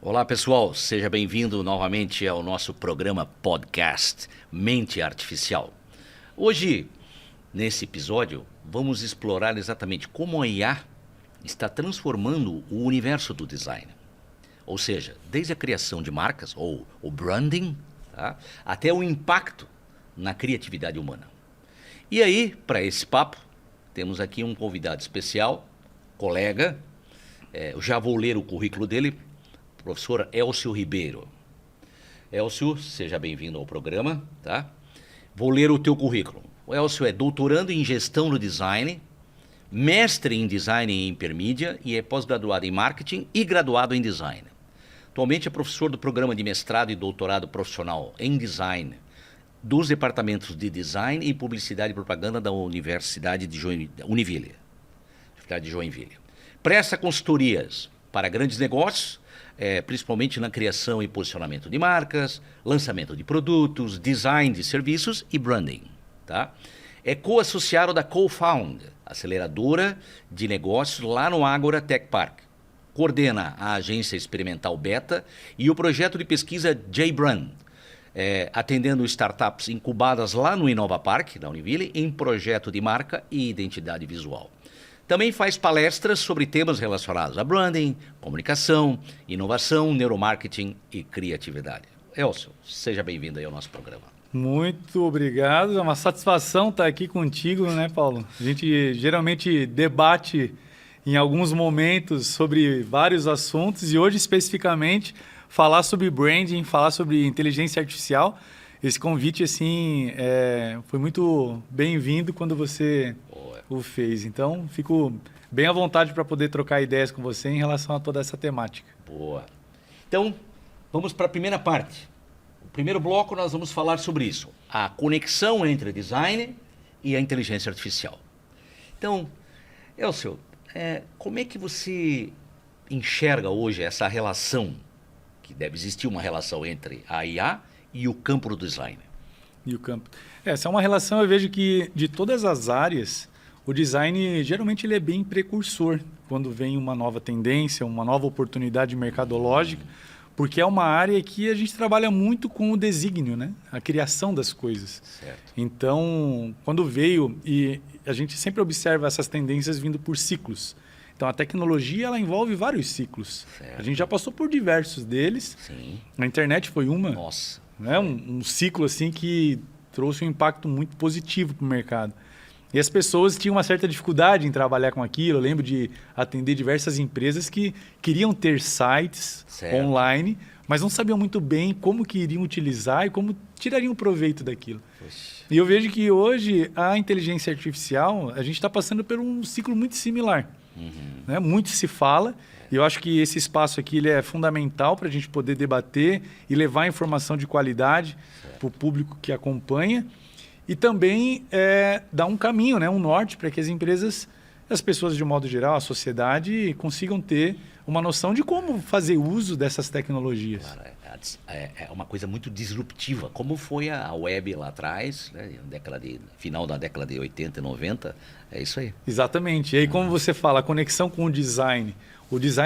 Olá pessoal, seja bem-vindo novamente ao nosso programa podcast Mente Artificial. Hoje, nesse episódio, vamos explorar exatamente como a IA está transformando o universo do design. Ou seja, desde a criação de marcas, ou o branding, tá? Até o impacto na criatividade humana. E aí, para esse papo, temos aqui um convidado especial, colega, eu já vou ler o currículo dele, professor Elcio Ribeiro. Elcio, seja bem-vindo ao programa, tá? Vou ler o teu currículo. O Elcio é doutorando em gestão do design, mestre em design e hipermídia e é pós-graduado em marketing e graduado em design. Atualmente é professor do programa de mestrado e doutorado profissional em design dos departamentos de design e publicidade e propaganda da Universidade de Joinville. Presta consultorias para grandes negócios, principalmente na criação e posicionamento de marcas, lançamento de produtos, design de serviços e branding. Tá? É co-associado da CoFound, aceleradora de negócios lá no Ágora Tech Park. Coordena a agência experimental Beta e o projeto de pesquisa JBrand, atendendo startups incubadas lá no Inova Park, da Univille, em projeto de marca e identidade visual. Também faz palestras sobre temas relacionados a branding, comunicação, inovação, neuromarketing e criatividade. Elcio, seja bem-vindo aí ao nosso programa. Muito obrigado, é uma satisfação estar aqui contigo, né, Paulo? A gente geralmente debate em alguns momentos sobre vários assuntos e hoje especificamente falar sobre branding, falar sobre inteligência artificial. Esse convite, assim, foi muito bem-vindo quando você o fez. Então, fico bem à vontade para poder trocar ideias com você em relação a toda essa temática. Boa. Então, vamos para a primeira parte. O primeiro bloco nós vamos falar sobre isso. A conexão entre design e a inteligência artificial. Então, Elcio, como é que você enxerga hoje essa relação, que deve existir uma relação entre a IA e o campo do design? E o campo. Essa é uma relação, eu vejo que de todas as áreas, o design geralmente ele é bem precursor quando vem uma nova tendência, uma nova oportunidade mercadológica, porque é uma área que a gente trabalha muito com o desígnio, né? A criação das coisas. Certo. Então, quando veio, e a gente sempre observa essas tendências vindo por ciclos. Então, a tecnologia ela envolve vários ciclos. Certo. A gente já passou por diversos deles. Sim. A internet foi uma. Nossa. Né? Um ciclo assim que trouxe um impacto muito positivo para o mercado. E as pessoas tinham uma certa dificuldade em trabalhar com aquilo. Eu lembro de atender diversas empresas que queriam ter sites online, mas não sabiam muito bem como que iriam utilizar e como tirariam proveito daquilo. Poxa. E eu vejo que hoje a inteligência artificial, a gente está passando por um ciclo muito similar. Né? Muito se fala, e eu acho que esse espaço aqui ele é fundamental para a gente poder debater e levar informação de qualidade para o público que acompanha. E também dar um caminho, né, um norte para que as empresas, as pessoas de um modo geral, a sociedade, consigam ter uma noção de como fazer uso dessas tecnologias. Claro, é uma coisa muito disruptiva, como foi a web lá atrás, né, final da década de 80 e 90, é isso aí. Exatamente. E aí, como você fala, a conexão com o design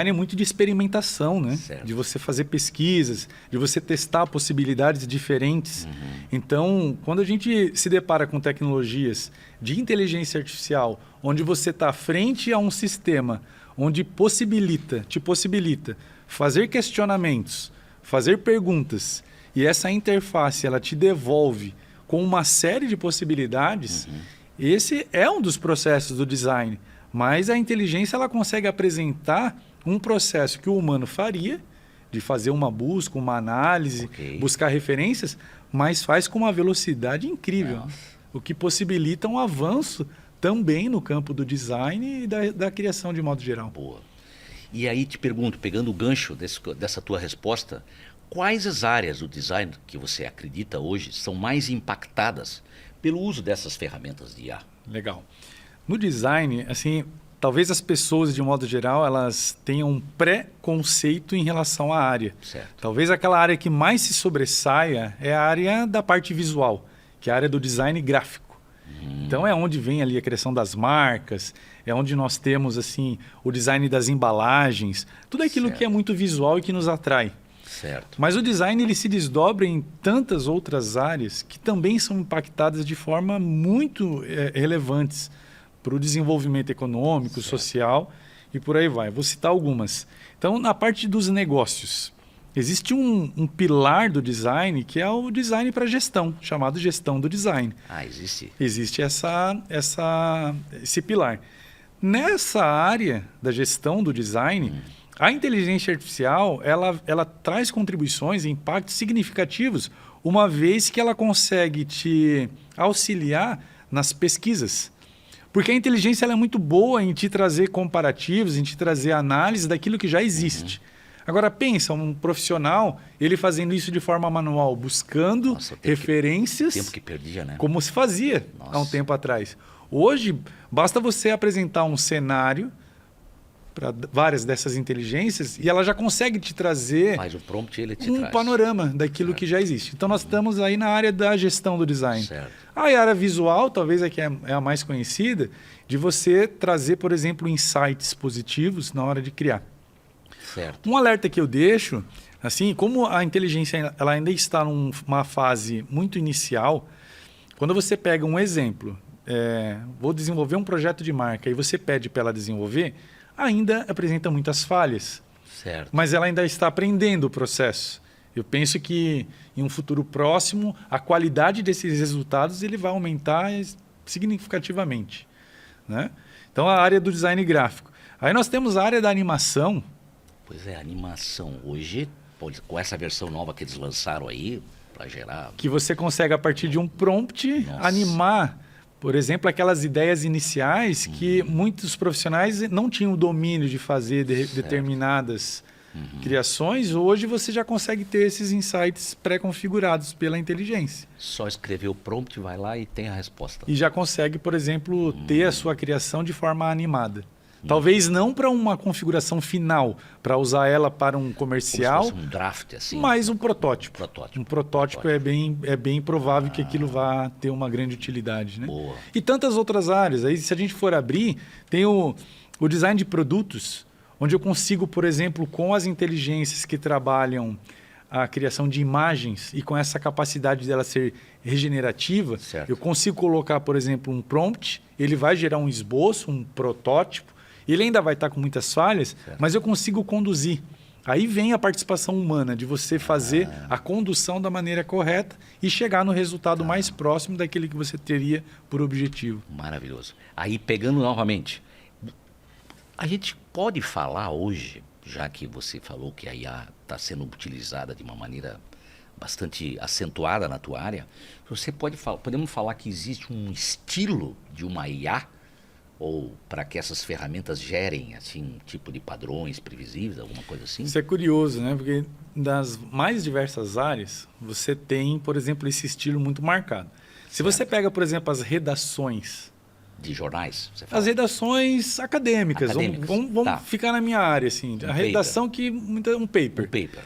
é muito de experimentação, né? Certo. De você fazer pesquisas, de você testar possibilidades diferentes. Então, quando a gente se depara com tecnologias de inteligência artificial, onde você está frente a um sistema, onde te possibilita fazer questionamentos, fazer perguntas, e essa interface ela te devolve com uma série de possibilidades, esse é um dos processos do design. Mas a inteligência ela consegue apresentar um processo que o humano faria, de fazer uma busca, uma análise, buscar referências, mas faz com uma velocidade incrível, o que possibilita um avanço também no campo do design e da criação de modo geral. Boa. E aí te pergunto, pegando o gancho dessa tua resposta, quais as áreas do design que você acredita hoje são mais impactadas pelo uso dessas ferramentas de IA? Legal. No design, assim, talvez as pessoas, de um modo geral, elas tenham um pré-conceito em relação à área. Certo. Talvez aquela área que mais se sobressaia é a área da parte visual, que é a área do design gráfico. Então é onde vem ali a criação das marcas, é onde nós temos assim o design das embalagens, tudo aquilo que é muito visual e que nos atrai. Certo. Mas o design ele se desdobra em tantas outras áreas que também são impactadas de forma muito relevantes para o desenvolvimento econômico, social e por aí vai. Vou citar algumas. Então, na parte dos negócios, existe um pilar do design que é o design para gestão, chamado gestão do design. Ah, existe? Existe esse pilar. Nessa área da gestão do design, a inteligência artificial ela traz contribuições e impactos significativos, uma vez que ela consegue te auxiliar nas pesquisas. Porque a inteligência ela é muito boa em te trazer comparativos, em te trazer análise daquilo que já existe. Agora pensa, um profissional, ele fazendo isso de forma manual, buscando referências, tempo que perdia, né? Como se fazia há um tempo atrás. Hoje, basta você apresentar um cenário para várias dessas inteligências e ela já consegue te trazer Faz o prompt, ele te um traz. panorama daquilo que já existe. Então, nós estamos aí na área da gestão do design. Certo. A área visual, talvez é que é a mais conhecida, de você trazer, por exemplo, insights positivos na hora de criar. Certo. Um alerta que eu deixo, assim, como a inteligência ela ainda está numa fase muito inicial, quando você pega um exemplo, vou desenvolver um projeto de marca e você pede para ela desenvolver, ainda apresenta muitas falhas. Certo. Mas ela ainda está aprendendo o processo. Eu penso que em um futuro próximo, a qualidade desses resultados ele vai aumentar significativamente, né? Então, a área do design gráfico. Aí nós temos a área da animação. Pois é, animação. Hoje, com essa versão nova que eles lançaram aí, para gerar... Que você consegue, a partir de um prompt, animar, por exemplo, aquelas ideias iniciais que muitos profissionais não tinham o domínio de fazer determinadas criações. Hoje você já consegue ter esses insights pré-configurados pela inteligência. Só escrever o prompt, vai lá e tem a resposta. E já consegue, por exemplo, ter a sua criação de forma animada. Talvez não para uma configuração final, para usar ela para um comercial, como se fosse um draft, assim. mas um protótipo. Um protótipo. É bem provável que aquilo vá ter uma grande utilidade, né? Boa. E tantas outras áreas. Aí, se a gente for abrir, tem o design de produtos, onde eu consigo, por exemplo, com as inteligências que trabalham a criação de imagens e com essa capacidade dela ser regenerativa, certo. Eu consigo colocar, por exemplo, um prompt, ele vai gerar um esboço, um protótipo. Ele ainda vai estar com muitas falhas, mas eu consigo conduzir. Aí vem a participação humana, de você fazer a condução da maneira correta e chegar no resultado mais próximo daquele que você teria por objetivo. Maravilhoso. Aí, pegando novamente, a gente pode falar hoje, já que você falou que a IA está sendo utilizada de uma maneira bastante acentuada na tua área, podemos falar que existe um estilo de uma IA, ou para que essas ferramentas gerem assim, um tipo de padrões previsíveis, alguma coisa assim? Isso é curioso, né? Porque nas mais diversas áreas, você tem, por exemplo, esse estilo muito marcado. Se você pega, por exemplo, as redações... De jornais? Você fala. As redações acadêmicas. Vamos ficar na minha área. Assim, a redação que... Um paper. Um paper.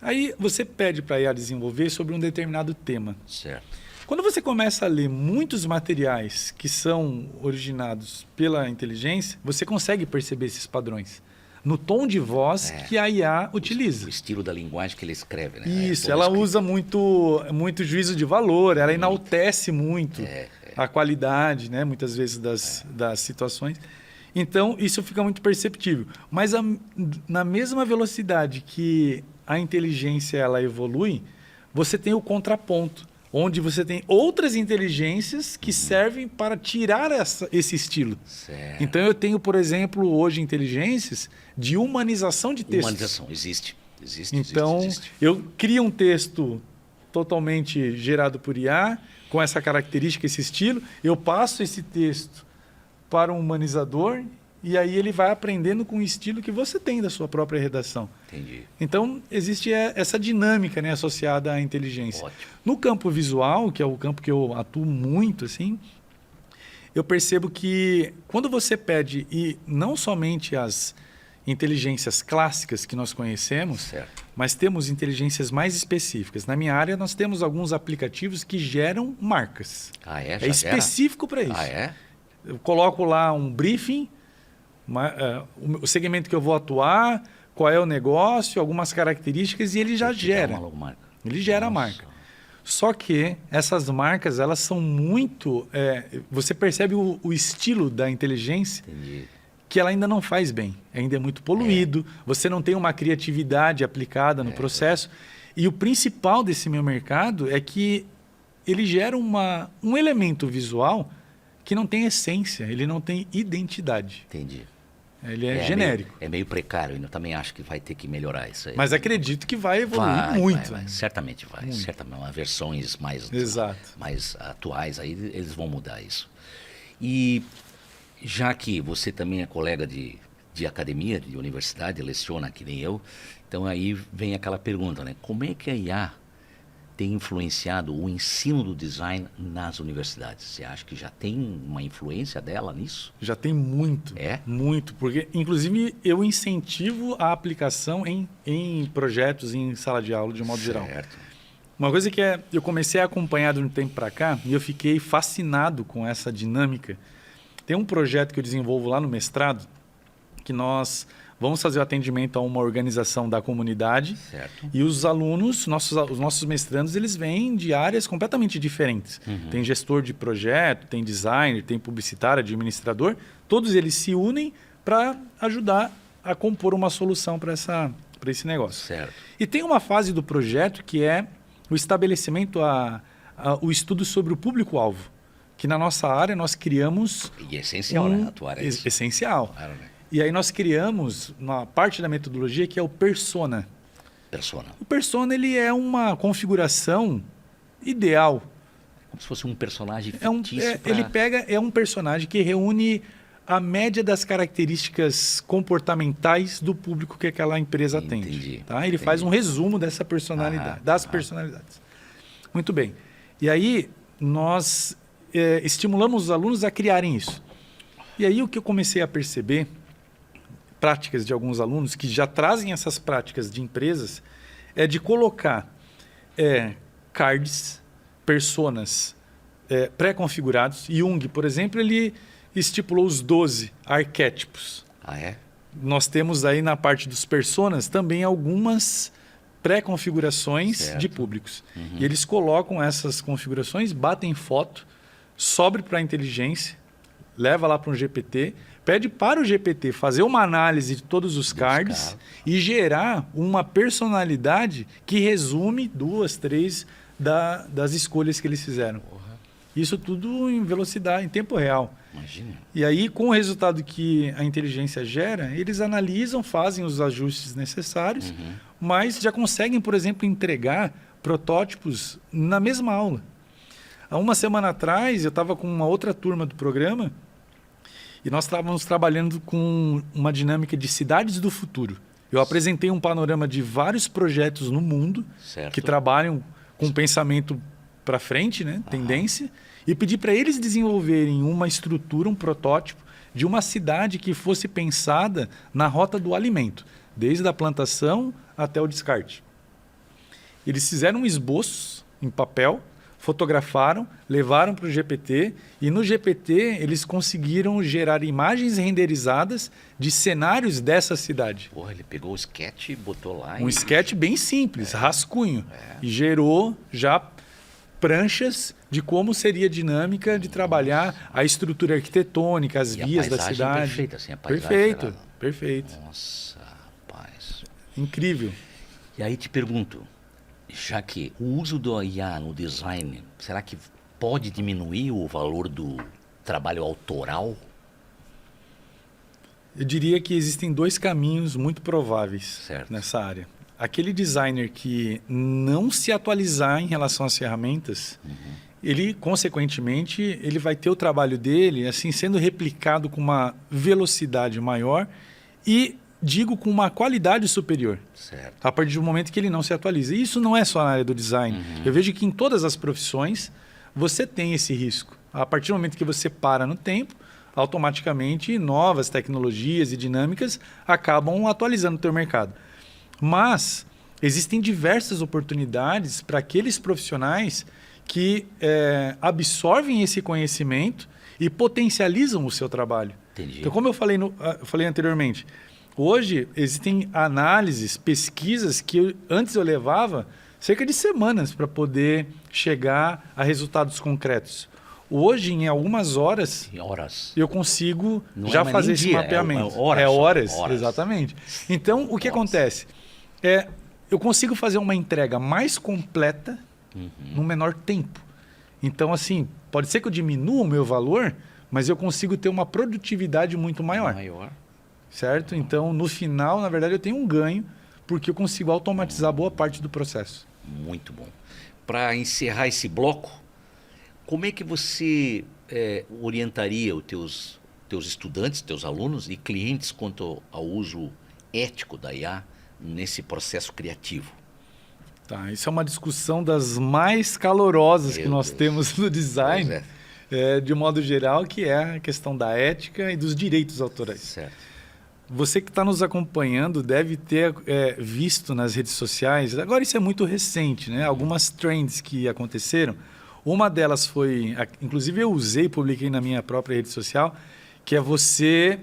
Aí você pede para a IA desenvolver sobre um determinado tema. Certo. Quando você começa a ler muitos materiais que são originados pela inteligência, você consegue perceber esses padrões no tom de voz que a IA utiliza. O estilo da linguagem que ele escreve, né? Isso, ela usa muito juízo de valor, ela enaltece muito a qualidade, né? Muitas vezes das situações. Então, isso fica muito perceptível. Mas na mesma velocidade que a inteligência ela evolui, você tem o contraponto, onde você tem outras inteligências que servem para tirar esse estilo. Certo. Então, eu tenho, por exemplo, hoje inteligências de humanização de textos. Humanização, existe. Então, eu crio um texto totalmente gerado por IA, com essa característica, esse estilo, eu passo esse texto para um humanizador e aí ele vai aprendendo com o estilo que você tem da sua própria redação. Entendi. Então, existe essa dinâmica, né, associada à inteligência. Ótimo. No campo visual, que é o campo que eu atuo muito, assim, eu percebo que quando você pede, e não somente as inteligências clássicas que nós conhecemos, certo, mas temos inteligências mais específicas. Na minha área, nós temos alguns aplicativos que geram marcas. Ah, é? É Já específico para isso. Ah, é? Eu coloco lá um briefing, o segmento que eu vou atuar, qual é o negócio, algumas características, e ele já gera. Ele gera a marca. Só que essas marcas, elas são muito... você percebe o estilo da inteligência. Entendi. Que ela ainda não faz bem, ainda é muito poluído, você não tem uma criatividade aplicada no processo. E o principal desse meu mercado é que ele gera um elemento visual que não tem essência, ele não tem identidade. Entendi. Ele é genérico. É meio precário, eu também acho que vai ter que melhorar isso aí. Mas acredito que vai evoluir muito. Vai, certamente vai. Muito. Certamente, versões mais atuais, aí eles vão mudar isso. E já que você também é colega de academia, de universidade, leciona que nem eu, então aí vem aquela pergunta, né? Como é que a IA tem influenciado o ensino do design nas universidades? Você acha que já tem uma influência dela nisso? Já tem muito. Muito, porque inclusive eu incentivo a aplicação em projetos, em sala de aula de um modo geral. Uma coisa que eu comecei a acompanhar de um tempo para cá e eu fiquei fascinado com essa dinâmica. Tem um projeto que eu desenvolvo lá no mestrado, que nós vamos fazer o atendimento a uma organização da comunidade. Certo. E os alunos, os nossos mestrandos, eles vêm de áreas completamente diferentes. Tem gestor de projeto, tem designer, tem publicitário, administrador. Todos eles se unem para ajudar a compor uma solução para esse negócio. Certo. E tem uma fase do projeto que é o estabelecimento, o estudo sobre o público-alvo. Que na nossa área nós criamos... E é essencial, né? A tua área é isso. Essencial. Claro, né? E aí nós criamos uma parte da metodologia que é o persona. O persona ele é uma configuração ideal. Como se fosse um personagem fictício. É um personagem que reúne a média das características comportamentais do público que aquela empresa atende. Tá? Ele faz um resumo dessa personalidade, personalidades. Muito bem. E aí nós... estimulamos os alunos a criarem isso. E aí o que eu comecei a perceber, práticas de alguns alunos que já trazem essas práticas de empresas, é de colocar cards, personas pré-configurados. Jung, por exemplo, ele estipulou os 12 arquétipos. Ah, é? Nós temos aí na parte dos personas também algumas pré-configurações de públicos. E eles colocam essas configurações, batem foto, sobe para a inteligência, leva lá para um GPT, pede para o GPT fazer uma análise de todos os cards e gerar uma personalidade que resume 2, 3 das escolhas que eles fizeram. Isso tudo em velocidade, em tempo real. Imagina. E aí, com o resultado que a inteligência gera, eles analisam, fazem os ajustes necessários, mas já conseguem, por exemplo, entregar protótipos na mesma aula. Há uma semana atrás, eu estava com uma outra turma do programa e nós estávamos trabalhando com uma dinâmica de cidades do futuro. Eu apresentei um panorama de vários projetos no mundo que trabalham com pensamento para frente, né? Tendência, e pedi para eles desenvolverem uma estrutura, um protótipo de uma cidade que fosse pensada na rota do alimento, desde a plantação até o descarte. Eles fizeram um esboço em papel, fotografaram, levaram para o GPT e no GPT eles conseguiram gerar imagens renderizadas de cenários dessa cidade. Porra, ele pegou o sketch e botou lá. Um sketch bem simples, rascunho. E gerou já pranchas de como seria a dinâmica de trabalhar a estrutura arquitetônica, as vias da cidade. Perfeita, assim, a paisagem perfeito. Nossa, rapaz. Incrível. E aí te pergunto, já que o uso do IA no design, será que pode diminuir o valor do trabalho autoral? Eu diria que existem 2 caminhos muito prováveis nessa área. Aquele designer que não se atualizar em relação às ferramentas, ele, consequentemente, ele vai ter o trabalho dele assim sendo replicado com uma velocidade maior e, digo, com uma qualidade superior. A partir do momento que ele não se atualiza. E isso não é só na área do design. Eu vejo que em todas as profissões você tem esse risco. A partir do momento que você para no tempo, automaticamente novas tecnologias e dinâmicas acabam atualizando o teu mercado. Mas existem diversas oportunidades para aqueles profissionais que absorvem esse conhecimento e potencializam o seu trabalho. Entendi. Então, como eu falei anteriormente, hoje existem análises, pesquisas que antes eu levava cerca de semanas para poder chegar a resultados concretos. Hoje, em algumas horas, eu consigo já fazer esse mapeamento. Horas, exatamente. Então, o que acontece? Eu consigo fazer uma entrega mais completa no menor tempo. Então, assim, pode ser que eu diminua o meu valor, mas eu consigo ter uma produtividade muito maior. Certo? Então, no final, na verdade, eu tenho um ganho, porque eu consigo automatizar boa parte do processo. Muito bom. Para encerrar esse bloco, como é que você orientaria os teus estudantes, teus alunos e clientes quanto ao uso ético da IA nesse processo criativo? Tá, isso é uma discussão das mais calorosas que nós temos no design, de modo geral, que é a questão da ética e dos direitos autorais. Certo. Você que está nos acompanhando deve ter visto nas redes sociais, agora isso é muito recente, né? Algumas trends que aconteceram. Uma delas foi, inclusive eu usei, publiquei na minha própria rede social, que é você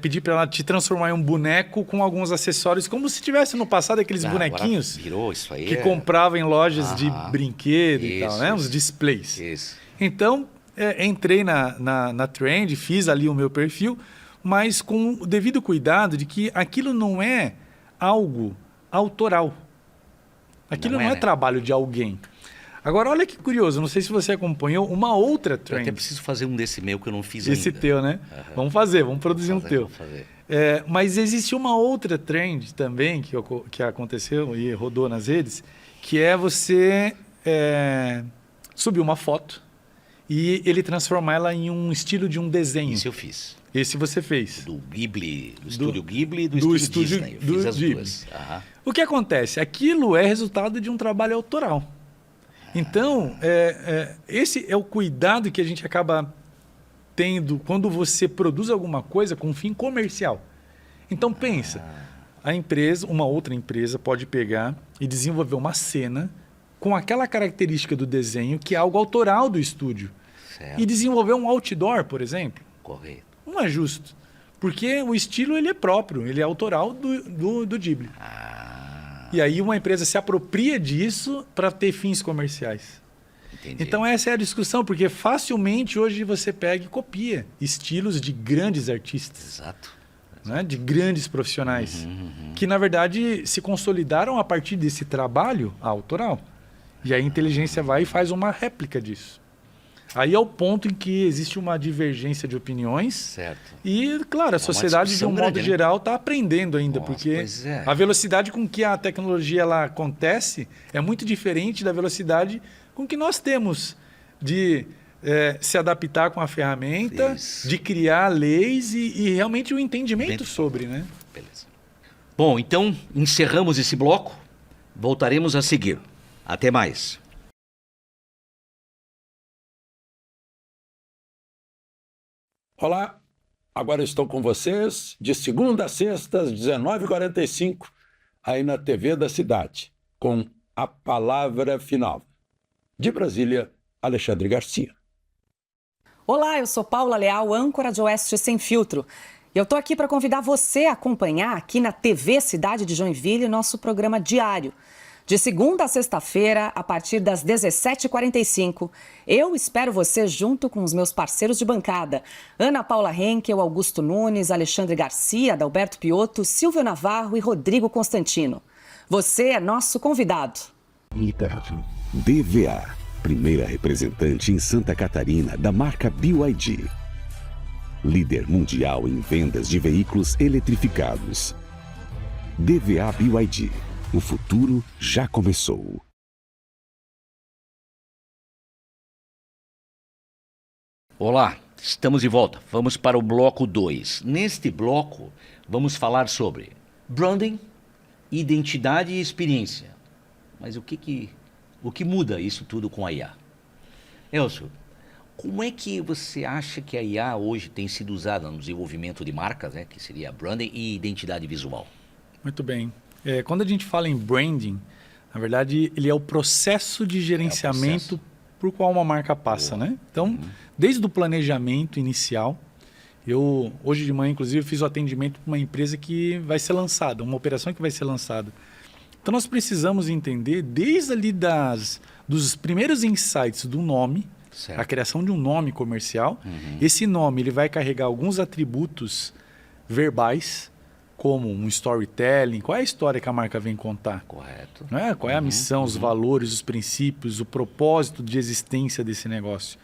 pedir para ela te transformar em um boneco com alguns acessórios, como se tivesse no passado aqueles bonequinhos virou isso aí, que comprava em lojas de brinquedo e tal, né? Os displays. Isso. Então, entrei na trend, fiz ali o meu perfil, mas com o devido cuidado de que aquilo não é algo autoral. Aquilo não é trabalho de alguém. Agora, olha que curioso, não sei se você acompanhou uma outra trend. Eu até preciso fazer um desse meu que eu não fiz ainda. Esse teu, né? Vamos produzir um teu. Mas existe uma outra trend também que aconteceu e rodou nas redes, que é você subir uma foto e ele transformar ela em um estilo de um desenho. Isso eu fiz. Esse você fez. Do Ghibli, do estúdio Ghibli e do estúdio Disney. Eu fiz as duas. O que acontece? Aquilo é resultado de um trabalho autoral. Então, esse é o cuidado que a gente acaba tendo quando você produz alguma coisa com fim comercial. Então, pensa, uma outra empresa pode pegar e desenvolver uma cena com aquela característica do desenho que é algo autoral do estúdio. Certo. E desenvolver um outdoor, por exemplo. Correto. Não é justo. Porque o estilo ele é próprio, ele é autoral do Ghibli. E aí uma empresa se apropria disso para ter fins comerciais. Entendi. Então essa é a discussão, porque facilmente hoje você pega e copia estilos de grandes artistas. Exato. Né? De grandes profissionais. Que na verdade se consolidaram a partir desse trabalho autoral. E a inteligência vai e faz uma réplica disso. Aí é o ponto em que existe uma divergência de opiniões. Certo. E, claro, a sociedade, de um modo geral, está aprendendo ainda, porque a velocidade com que a tecnologia ela acontece é muito diferente da velocidade com que nós temos de se adaptar com a ferramenta, de criar leis e realmente o entendimento sobre, né? Beleza. Bom, então, encerramos esse bloco. Voltaremos a seguir. Até mais. Olá, agora estou com vocês de segunda a sexta, às 19h45, aí na TV da cidade, com A Palavra Final. De Brasília, Alexandre Garcia. Olá, eu sou Paula Leal, âncora de Oeste Sem Filtro. E eu estou aqui para convidar você a acompanhar aqui na TV Cidade de Joinville nosso programa diário. De segunda a sexta-feira, a partir das 17h45, eu espero você junto com os meus parceiros de bancada. Ana Paula Henkel, Augusto Nunes, Alexandre Garcia, Adalberto Piotto, Silvio Navarro e Rodrigo Constantino. Você é nosso convidado. DVA, primeira representante em Santa Catarina da marca BYD. Líder mundial em vendas de veículos eletrificados. DVA BYD. O futuro já começou. Olá, estamos de volta. Vamos para o bloco 2. Neste bloco, vamos falar sobre branding, identidade e experiência. Mas o que muda isso tudo com a IA? Elcio, como é que você acha que a IA hoje tem sido usada no desenvolvimento de marcas, né, que seria branding e identidade visual? Muito bem. Quando a gente fala em branding, na verdade, ele é o processo de gerenciamento por qual uma marca passa, né? Então, desde o planejamento inicial, hoje de manhã, inclusive, fiz o atendimento para uma empresa que vai ser lançada, uma operação que vai ser lançada. Então, nós precisamos entender, desde ali dos primeiros insights do nome, certo. A criação de um nome comercial. Esse nome ele vai carregar alguns atributos verbais, como um storytelling, qual é a história que a marca vem contar? Correto. Né? Qual é a missão, os valores, os princípios, o propósito de existência desse negócio.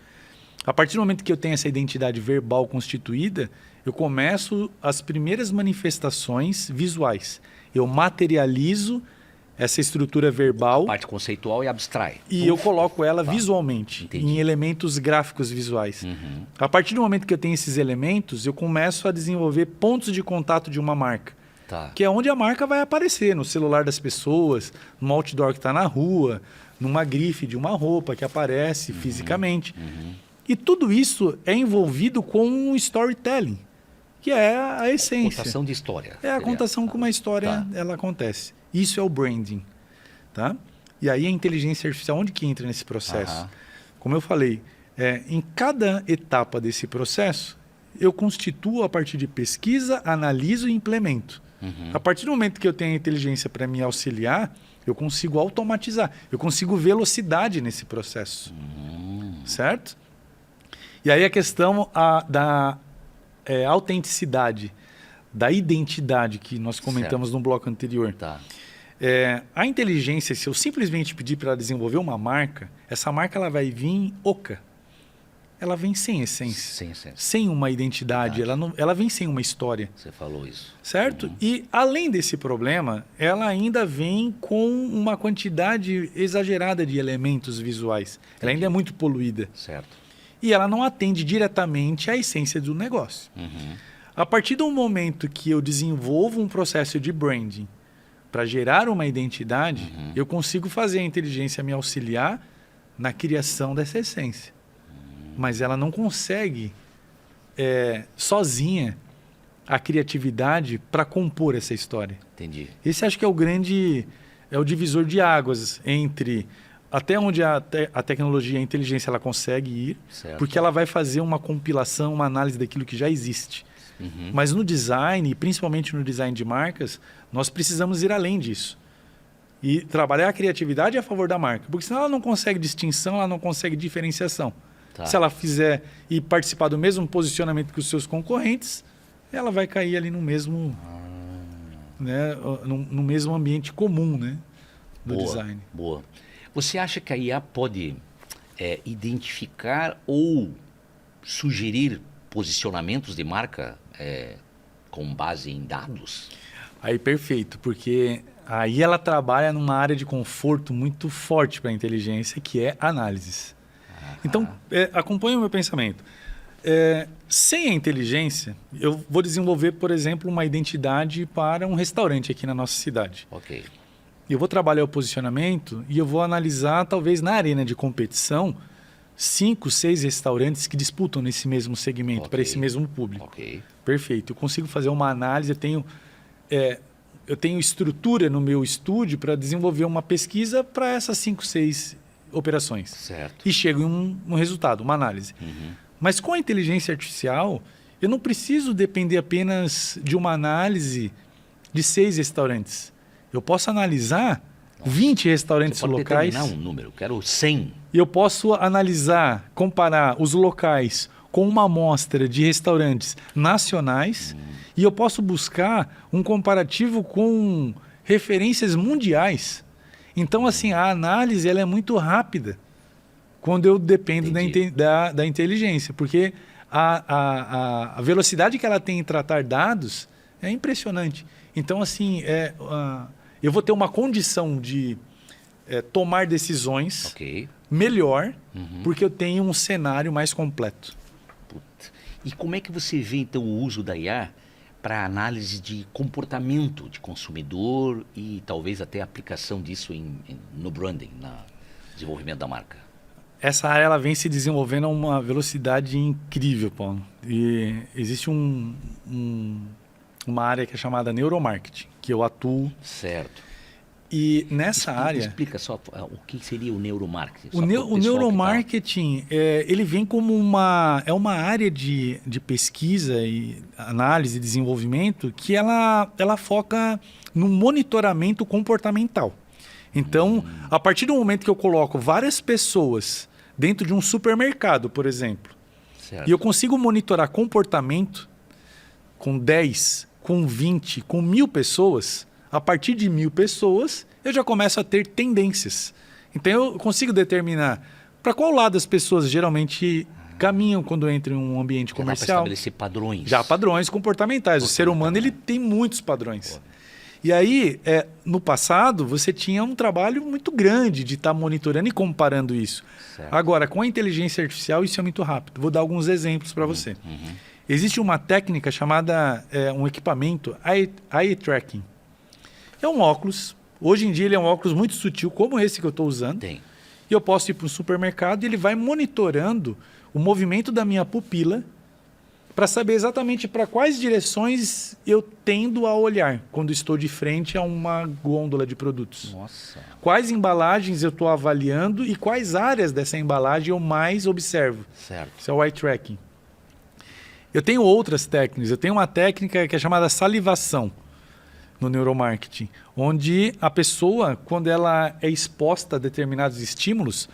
A partir do momento que eu tenho essa identidade verbal constituída, eu começo as primeiras manifestações visuais. Eu materializo essa estrutura verbal. Parte conceitual e abstrai. E eu coloco ela visualmente, Entendi. em elementos gráficos visuais. A partir do momento que eu tenho esses elementos, eu começo a desenvolver pontos de contato de uma marca. Tá. Que é onde a marca vai aparecer, no celular das pessoas, no outdoor que está na rua, numa grife de uma roupa que aparece fisicamente. E tudo isso é envolvido com um storytelling, que é a essência. Contação de história. É a contação como a história Tá. ela acontece. Isso é o branding. Tá? E aí a inteligência artificial, onde que entra nesse processo? Como eu falei, em cada etapa desse processo, eu constituo a partir de pesquisa, analiso e implemento. A partir do momento que eu tenho a inteligência para me auxiliar, eu consigo automatizar, eu consigo velocidade nesse processo. Certo? E aí a questão da autenticidade, da identidade que nós comentamos no bloco anterior. Tá. A inteligência, se eu simplesmente pedir para ela desenvolver uma marca, essa marca ela vai vir oca. Ela vem sem essência. Sem essência. Sem uma identidade. Ela vem sem uma história. Você falou isso. Certo? E além desse problema, ela ainda vem com uma quantidade exagerada de elementos visuais. Ela ainda é muito poluída. Certo. E ela não atende diretamente à essência do negócio. A partir do momento que eu desenvolvo um processo de branding para gerar uma identidade, eu consigo fazer a inteligência me auxiliar na criação dessa essência. Mas ela não consegue, sozinha, a criatividade para compor essa história. Entendi. Esse acho que é o divisor de águas entre até onde a tecnologia e a inteligência ela consegue ir, Certo. porque ela vai fazer uma compilação, uma análise daquilo que já existe. Mas no design, principalmente no design de marcas, nós precisamos ir além disso. E trabalhar a criatividade a favor da marca. Porque senão ela não consegue distinção, ela não consegue diferenciação. Tá. Se ela fizer e participar do mesmo posicionamento que os seus concorrentes, ela vai cair ali no mesmo, né, no mesmo ambiente comum, né, do design. Boa. Você acha que a IA pode identificar ou sugerir posicionamentos de marca com base em dados? Aí perfeito, porque aí ela trabalha numa área de conforto muito forte para a inteligência, que é análises. Então, acompanhe o meu pensamento. Sem a inteligência, eu vou desenvolver, por exemplo, uma identidade para um restaurante aqui na nossa cidade. Ok. Eu vou trabalhar o posicionamento e eu vou analisar, talvez na arena de competição, 5, 6 restaurantes que disputam nesse mesmo segmento, para esse mesmo público. Ok. Perfeito. Eu consigo fazer uma análise, eu tenho estrutura no meu estúdio para desenvolver uma pesquisa para essas 5, 6 operações. Certo. E chego em um resultado, uma análise. Mas com a inteligência artificial, eu não preciso depender apenas de uma análise de 6 restaurantes. Eu posso analisar 20 restaurantes Você pode locais. determinar um número, quero 100. E eu posso analisar, comparar os locais com uma amostra de restaurantes nacionais e eu posso buscar um comparativo com referências mundiais. Então, assim, a análise ela é muito rápida quando eu dependo da inteligência, porque a velocidade que ela tem em tratar dados é impressionante. Então, assim, eu vou ter uma condição de tomar decisões melhor, porque eu tenho um cenário mais completo. E como é que você vê, então, o uso da IA para análise de comportamento de consumidor e talvez até a aplicação disso no branding, no desenvolvimento da marca? Essa área ela vem se desenvolvendo a uma velocidade incrível, Paulo. E existe uma área que é chamada neuromarketing, que eu atuo. Certo. E nessa área... Explica só o que seria o neuromarketing. O neuromarketing, ele vem como uma área de pesquisa e análise e desenvolvimento que ela foca no monitoramento comportamental. Então, a partir do momento que eu coloco várias pessoas dentro de um supermercado, por exemplo, certo. e eu consigo monitorar comportamento com 10, com 20, com 1.000 pessoas, a partir de 1.000 pessoas, eu já começo a ter tendências. Então, eu consigo determinar para qual lado as pessoas geralmente caminham quando entram em um ambiente comercial. Já dá para estabelecer padrões. Já padrões comportamentais. O ser humano ele tem muitos padrões. Pô. E aí, no passado, você tinha um trabalho muito grande de estar monitorando e comparando isso. Certo. Agora, com a inteligência artificial, isso é muito rápido. Vou dar alguns exemplos para você. Existe uma técnica chamada, um equipamento, eye tracking. É um óculos. Hoje em dia, ele é um óculos muito sutil, como esse que eu estou usando. Tem. E eu posso ir para um supermercado e ele vai monitorando o movimento da minha pupila para saber exatamente para quais direções eu tendo a olhar quando estou de frente a uma gôndola de produtos. Nossa. Quais embalagens eu estou avaliando e quais áreas dessa embalagem eu mais observo. Certo. Isso é o eye tracking. Eu tenho outras técnicas. Eu tenho uma técnica que é chamada salivação no neuromarketing, onde a pessoa, quando ela é exposta a determinados estímulos,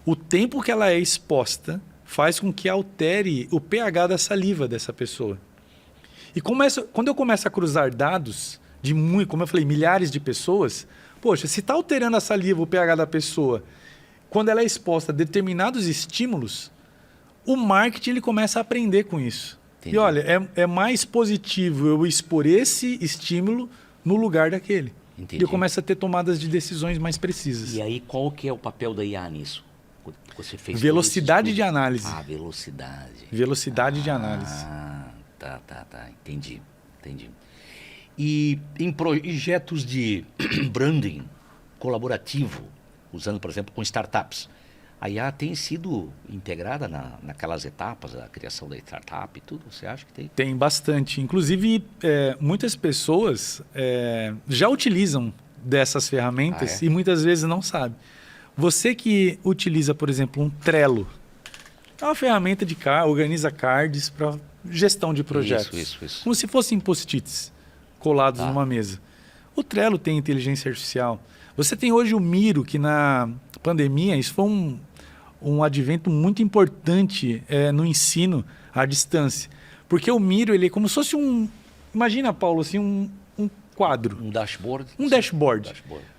o tempo que ela é exposta faz com que altere o pH da saliva dessa pessoa. E quando eu começo a cruzar dados de, como eu falei, milhares de pessoas, poxa, se está alterando a saliva, o pH da pessoa, quando ela é exposta a determinados estímulos, o marketing ele começa a aprender com isso. Entendi. E olha, é mais positivo eu expor esse estímulo no lugar daquele. Entendi. E eu começo a ter tomadas de decisões mais precisas. E aí, qual que é o papel da IA nisso? Você fez velocidade de análise. Ah, velocidade. Velocidade de análise. Ah, tá. Entendi. E em projetos de branding colaborativo, usando, por exemplo, com startups, a IA tem sido integrada naquelas etapas, a criação da startup e tudo? Você acha que tem? Tem bastante. Inclusive, muitas pessoas já utilizam dessas ferramentas e muitas vezes não sabem. Você que utiliza, por exemplo, um Trello, é uma ferramenta de organiza cards para gestão de projetos. Isso. Como se fossem post-its colados numa mesa. O Trello tem inteligência artificial. Você tem hoje o Miro, que na pandemia, isso foi um advento muito importante no ensino à distância. Porque o Miro, ele é como se fosse imagina, Paulo, assim, um quadro. Um dashboard? Um dashboard.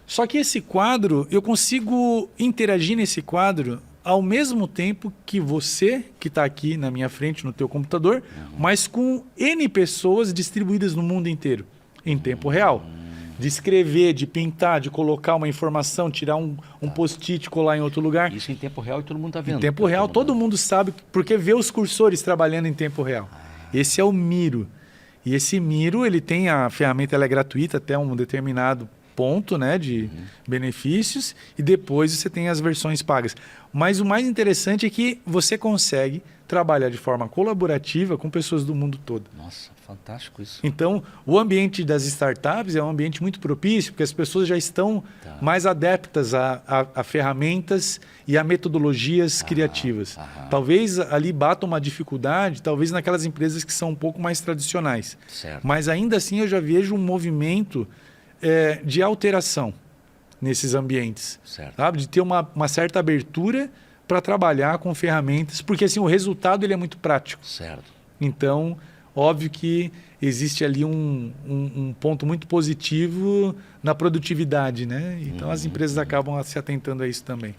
Só que esse quadro, eu consigo interagir nesse quadro ao mesmo tempo que você, que está aqui na minha frente, no teu computador, mas com N pessoas distribuídas no mundo inteiro, em tempo real. De escrever, de pintar, de colocar uma informação, tirar um post-it, colar em outro lugar. Isso em tempo real e todo mundo está vendo. Em tempo real, todo mundo sabe, porque vê os cursores trabalhando em tempo real. Esse é o Miro. E esse Miro, ele tem a ferramenta, ela é gratuita até um determinado ponto, né, de benefícios, e depois você tem as versões pagas. Mas o mais interessante é que você consegue trabalhar de forma colaborativa com pessoas do mundo todo. Nossa, fantástico isso. Então, o ambiente das startups é um ambiente muito propício, porque as pessoas já estão mais adeptas a ferramentas e a metodologias criativas. Talvez ali bata uma dificuldade, talvez naquelas empresas que são um pouco mais tradicionais. Certo. Mas ainda assim eu já vejo um movimento de alteração nesses ambientes, sabe? De ter uma certa abertura para trabalhar com ferramentas, porque assim, o resultado ele é muito prático. Certo. Então, óbvio que existe ali um ponto muito positivo na produtividade, né? Então as empresas acabam se atentando a isso também.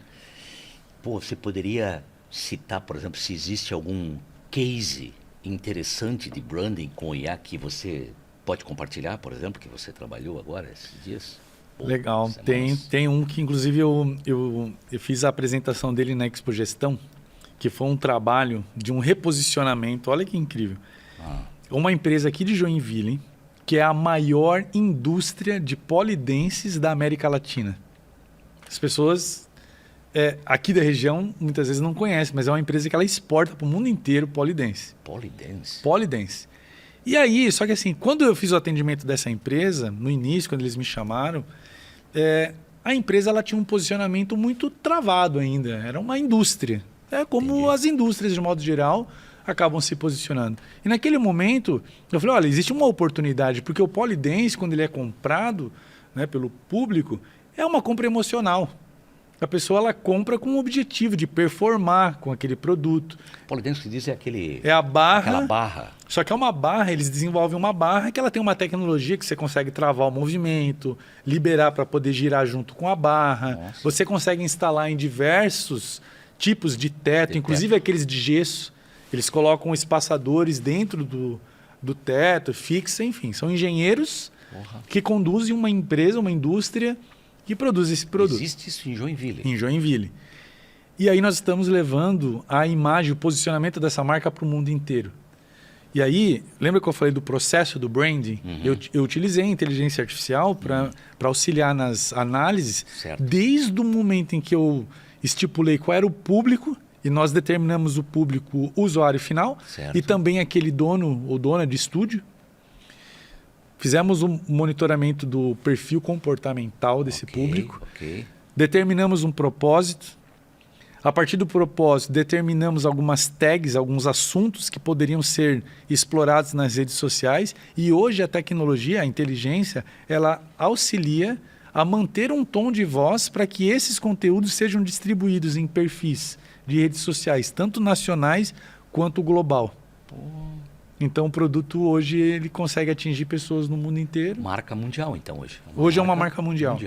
Pô, você poderia citar, por exemplo, se existe algum case interessante de branding com IA que você pode compartilhar, por exemplo, que você trabalhou agora esses dias? Legal. Tem um que, inclusive, eu fiz a apresentação dele na Expo Gestão, que foi um trabalho de um reposicionamento. Olha que incrível. Uma empresa aqui de Joinville, que é a maior indústria de polidenses da América Latina. As pessoas aqui da região muitas vezes não conhecem, mas é uma empresa que ela exporta para o mundo inteiro polidense. Polidense? Polidense. E aí, só que assim, quando eu fiz o atendimento dessa empresa, no início, quando eles me chamaram, a empresa ela tinha um posicionamento muito travado ainda. Era uma indústria. É como Entendi. as indústrias, de modo geral, acabam se posicionando. E naquele momento, eu falei, olha, existe uma oportunidade, porque o Polidense, quando ele é comprado, né, pelo público, é uma compra emocional. A pessoa ela compra com o objetivo de performar com aquele produto. Polidense que diz é aquele... É a barra. Aquela barra. Só que é uma barra, eles desenvolvem uma barra que ela tem uma tecnologia que você consegue travar o movimento, liberar para poder girar junto com a barra. Nossa. Você consegue instalar em diversos tipos de teto, inclusive aqueles de gesso. Eles colocam espaçadores dentro do teto, fixa, enfim. São engenheiros que conduzem uma empresa, uma indústria que produz esse produto. Existe isso em Joinville. Em Joinville. E aí nós estamos levando a imagem, o posicionamento dessa marca para o mundo inteiro. E aí, lembra que eu falei do processo do branding? Eu utilizei a inteligência artificial para auxiliar nas análises, Certo. desde o momento em que eu estipulei qual era o público, e nós determinamos o público usuário final, Certo. e também aquele dono ou dona de estúdio. Fizemos um monitoramento do perfil comportamental desse público. Ok. Determinamos um propósito. A partir do propósito, determinamos algumas tags, alguns assuntos que poderiam ser explorados nas redes sociais. E hoje a tecnologia, a inteligência, ela auxilia a manter um tom de voz para que esses conteúdos sejam distribuídos em perfis de redes sociais, tanto nacionais quanto global. Então o produto hoje ele consegue atingir pessoas no mundo inteiro. Marca mundial, então, hoje. Hoje é uma marca mundial.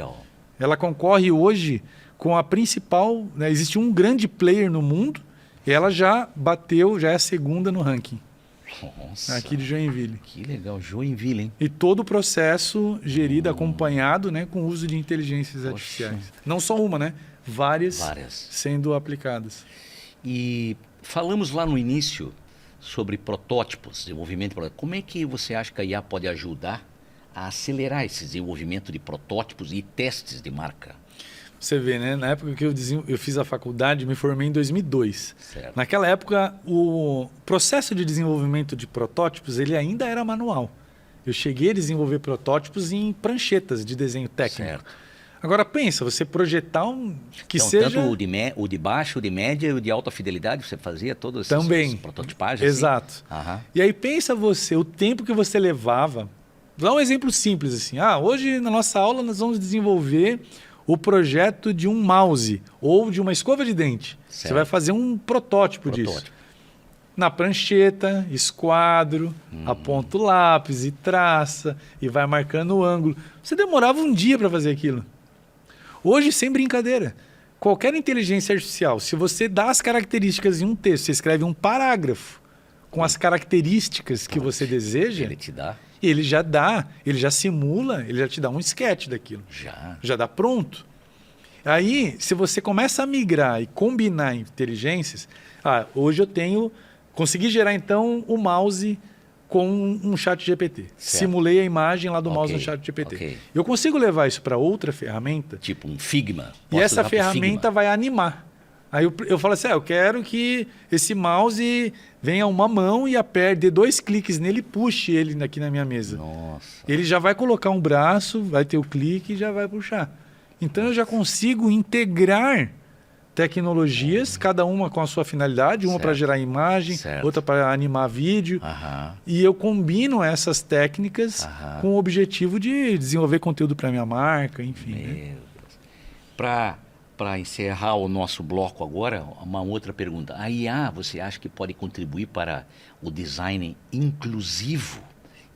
Ela concorre hoje com a principal, né, existe um grande player no mundo, e ela já bateu, já é a segunda no ranking, Nossa, aqui de Joinville. que legal. Joinville, hein? E todo o processo gerido, acompanhado, né, com o uso de inteligências Poxa. artificiais. Não só uma, né? Várias sendo aplicadas. E falamos lá no início sobre protótipos, desenvolvimento de protótipos. Como é que você acha que a IA pode ajudar a acelerar esse desenvolvimento de protótipos e testes de marca? Você vê, né? Na época que eu fiz a faculdade, me formei em 2002. Certo. Naquela época, o processo de desenvolvimento de protótipos ele ainda era manual. Eu cheguei a desenvolver protótipos em pranchetas de desenho técnico. Certo. Agora pensa, você projetar que Então, seja... tanto o de baixo, o de média e o de alta fidelidade, você fazia todas Também. essas prototipagens? Exato. Assim? Aham. E aí pensa você, o tempo que você levava... Vou dar um exemplo simples assim. Hoje na nossa aula nós vamos desenvolver o projeto de um mouse ou de uma escova de dente. Certo. Você vai fazer um protótipo disso. Na prancheta, esquadro, aponta o lápis e traça e vai marcando o ângulo. Você demorava um dia para fazer aquilo. Hoje, sem brincadeira, qualquer inteligência artificial, se você dá as características em um texto, você escreve um parágrafo com as características que você deseja, Ele te dá? ele já dá, ele já simula, ele já te dá um sketch daquilo. Já dá pronto. Aí, se você começa a migrar e combinar inteligências, hoje eu consegui gerar então o mouse com um chat GPT. Simulei a imagem lá do mouse no chat GPT. Eu consigo levar isso para outra ferramenta. Tipo um Figma. E essa ferramenta vai animar. Aí eu falo assim, eu quero que esse mouse venha uma mão e dê 2 cliques nele e puxe ele aqui na minha mesa. Nossa. Ele já vai colocar um braço, vai ter o clique e já vai puxar. Então eu já consigo integrar tecnologias, cada uma com a sua finalidade, uma para gerar imagem, outra para animar vídeo. E eu combino essas técnicas com o objetivo de desenvolver conteúdo para minha marca, enfim. Meu Deus. Para encerrar o nosso bloco agora, uma outra pergunta. A IA, você acha que pode contribuir para o design inclusivo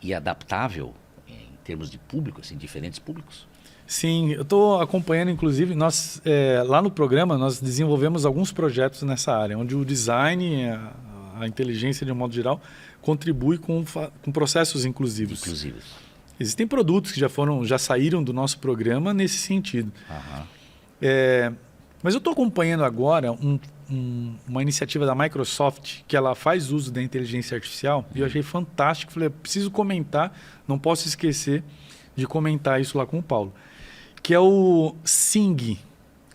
e adaptável em termos de público, assim, diferentes públicos? Sim, eu estou acompanhando, inclusive, nós lá no programa nós desenvolvemos alguns projetos nessa área, onde o design, a inteligência de um modo geral, contribui com processos inclusivos. Existem produtos que já saíram do nosso programa nesse sentido. Mas eu estou acompanhando agora uma iniciativa da Microsoft que ela faz uso da inteligência artificial e eu achei fantástico. Falei, preciso comentar, não posso esquecer de comentar isso lá com o Paulo. Que é o Sing.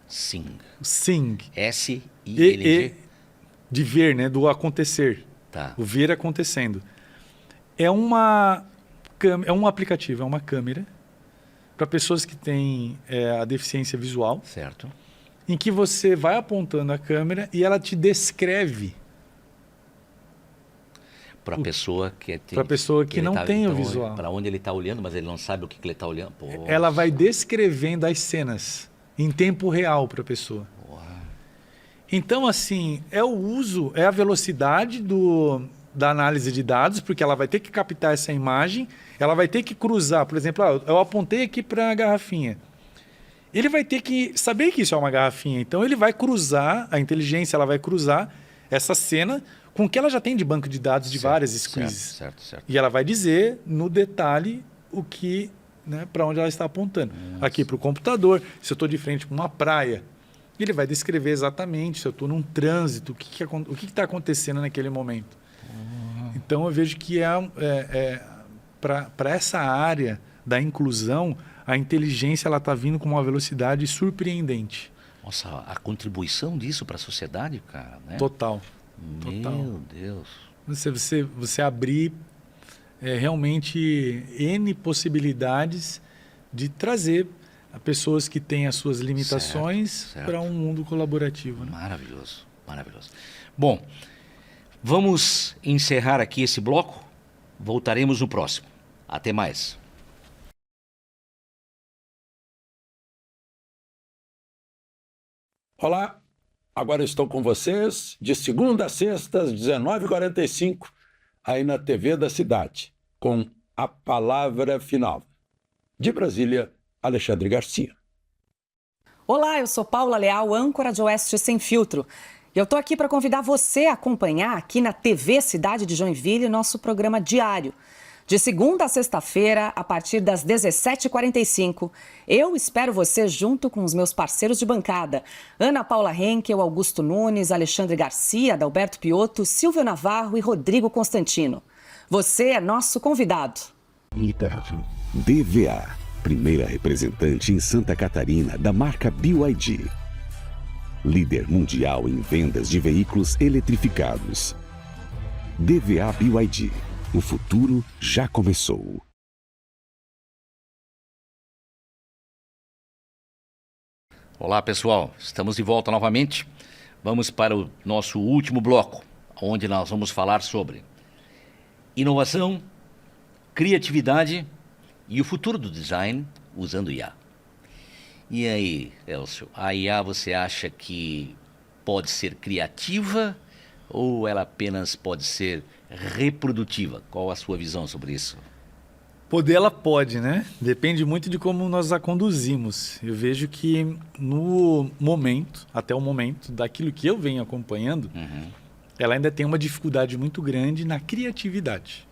Sing. S-I-N-G? De ver, né? Do acontecer. Tá. O ver acontecendo. É um aplicativo, é uma câmera para pessoas que têm a deficiência visual, Certo. em que você vai apontando a câmera e ela te descreve Para a pessoa que para a pessoa que não tem o visual. Para onde ele está olhando, mas ele não sabe o que ele está olhando. Pô, Ela vai descrevendo as cenas em tempo real para a pessoa. Então, assim, é a velocidade da análise de dados, porque ela vai ter que captar essa imagem, ela vai ter que cruzar, por exemplo, eu apontei aqui para a garrafinha. Ele vai ter que saber que isso é uma garrafinha, então ele vai cruzar, a inteligência ela vai cruzar essa cena com o que ela já tem de banco de dados de várias squeezes. Certo. E ela vai dizer no detalhe o que, né, para onde ela está apontando. Aqui para o computador, se eu estou de frente para uma praia, ele vai descrever exatamente se eu estou num trânsito, o que está acontecendo naquele momento. Então eu vejo que para essa área da inclusão, a inteligência ela está vindo com uma velocidade surpreendente. Nossa, a contribuição disso para a sociedade, cara, né? Total. Meu Deus. Você abrir realmente N possibilidades de trazer pessoas que têm as suas limitações para um mundo colaborativo. Né? Maravilhoso. Bom, vamos encerrar aqui esse bloco. Voltaremos no próximo. Até mais. Olá, agora estou com vocês de segunda a sexta, às 19h45, aí na TV da Cidade, com A Palavra Final. De Brasília, Alexandre Garcia. Olá, eu sou Paula Leal, âncora de Oeste Sem Filtro. E eu estou aqui para convidar você a acompanhar aqui na TV Cidade de Joinville nosso programa diário. De segunda a sexta-feira, a partir das 17h45, eu espero você junto com os meus parceiros de bancada. Ana Paula Henkel, Augusto Nunes, Alexandre Garcia, Adalberto Piotto, Silvio Navarro e Rodrigo Constantino. Você é nosso convidado. DVA, primeira representante em Santa Catarina da marca BYD. Líder mundial em vendas de veículos eletrificados. DVA BYD. O futuro já começou. Olá, pessoal. Estamos de volta novamente. Vamos para o nosso último bloco, onde nós vamos falar sobre inovação, criatividade e o futuro do design usando IA. E aí, Elcio, a IA você acha que pode ser criativa ou ela apenas pode ser reprodutiva? Qual a sua visão sobre isso? Poder ela pode, né? Depende muito de como nós a conduzimos. Eu vejo que no momento, até o momento, daquilo que eu venho acompanhando, ela ainda tem uma dificuldade muito grande na criatividade.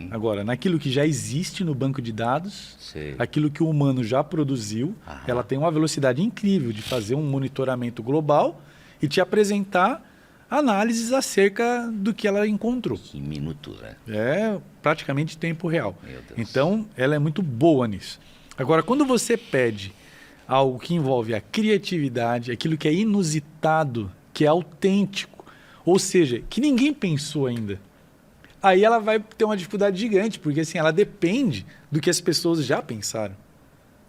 Agora, naquilo que já existe no banco de dados, aquilo que o humano já produziu, ela tem uma velocidade incrível de fazer um monitoramento global e te apresentar análises acerca do que ela encontrou. Em minutos, né? É praticamente tempo real. Meu Deus. Então, ela é muito boa nisso. Agora, quando você pede algo que envolve a criatividade, aquilo que é inusitado, que é autêntico, ou seja, que ninguém pensou ainda, aí ela vai ter uma dificuldade gigante, porque assim, ela depende do que as pessoas já pensaram.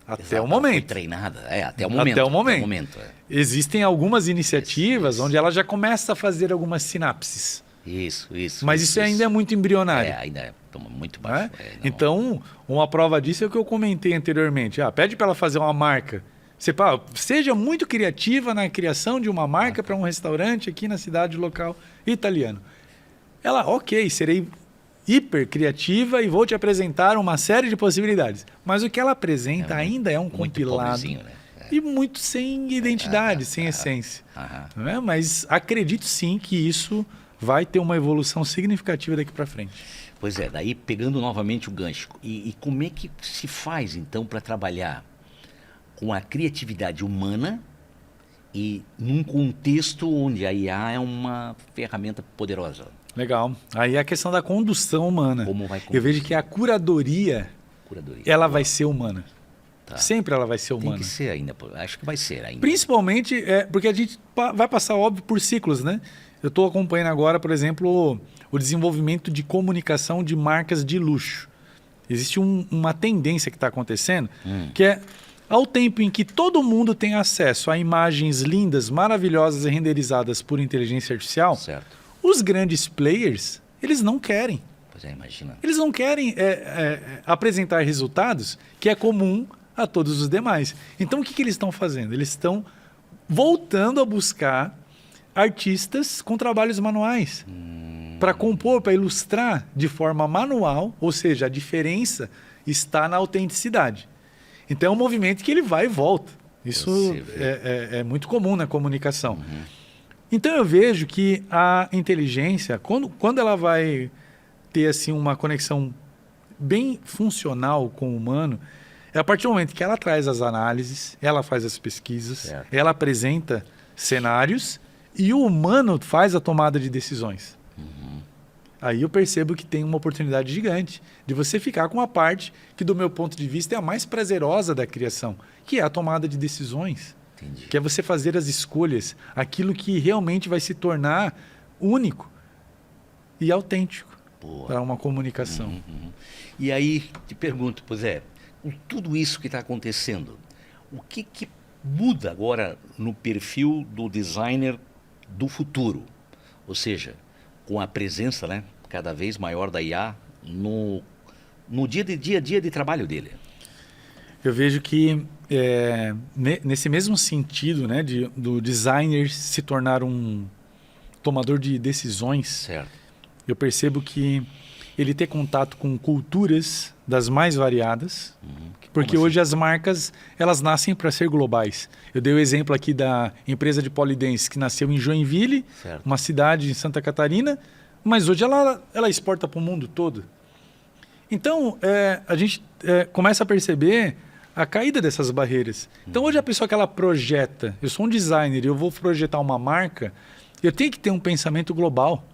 Até o momento. Foi treinada, até o momento. Até o momento. Existem algumas iniciativas onde ela já começa a fazer algumas sinapses. Isso. Mas isso ainda é muito embrionário. Ainda é muito baixo. Então, uma prova disso é o que eu comentei anteriormente. Pede para ela fazer uma marca. Seja muito criativa na criação de uma marca para um restaurante aqui na cidade local italiano. Ela, ok, serei hiper criativa e vou te apresentar uma série de possibilidades. Mas o que ela apresenta ainda é um compilado. Né? E muito sem identidade, sem essência. Não é? Mas acredito sim que isso vai ter uma evolução significativa daqui para frente. Pois é, daí pegando novamente o gancho. E como é que se faz então para trabalhar com a criatividade humana e num contexto onde a IA é uma ferramenta poderosa? Legal. Aí é a questão da condução humana. Como vai conduzir? Eu vejo que a curadoria. Ela vai ser humana. Tá. Sempre ela vai ser humana. Tem que ser ainda, acho que vai ser ainda. Principalmente porque a gente vai passar, óbvio, por ciclos, né? Eu estou acompanhando agora, por exemplo, o desenvolvimento de comunicação de marcas de luxo. Existe uma tendência que está acontecendo, que é, ao tempo em que todo mundo tem acesso a imagens lindas, maravilhosas e renderizadas por inteligência artificial, Certo. os grandes players, eles não querem. Pois é, imagina. Eles não querem apresentar resultados que é comum a todos os demais. Então, o que eles estão fazendo? Eles estão voltando a buscar artistas com trabalhos manuais para compor, para ilustrar de forma manual, ou seja, a diferença está na autenticidade. Então, é um movimento que ele vai e volta. Isso é muito comum na comunicação. Então, eu vejo que a inteligência, quando ela vai ter assim, uma conexão bem funcional com o humano, é a partir do momento que ela traz as análises, ela faz as pesquisas, Certo. ela apresenta cenários e o humano faz a tomada de decisões. Aí eu percebo que tem uma oportunidade gigante de você ficar com uma parte que, do meu ponto de vista, é a mais prazerosa da criação, que é a tomada de decisões. Entendi. Que é você fazer as escolhas, aquilo que realmente vai se tornar único e autêntico Boa. para uma comunicação. E aí, te pergunto, pois é, com tudo isso que está acontecendo, o que muda agora no perfil do designer do futuro? Ou seja, com a presença, né, cada vez maior da IA no dia a dia de trabalho dele. Eu vejo que nesse mesmo sentido, né, do designer se tornar um tomador de decisões, Certo. eu percebo que ele ter contato com culturas das mais variadas, porque Como assim? hoje as marcas elas nascem para ser globais. Eu dei o exemplo aqui da empresa de polidense que nasceu em Joinville, Certo. uma cidade em Santa Catarina, mas hoje ela exporta para o mundo todo. Então, a gente começa a perceber a caída dessas barreiras. Então, hoje a pessoa que ela projeta, eu sou um designer e eu vou projetar uma marca, eu tenho que ter um pensamento global.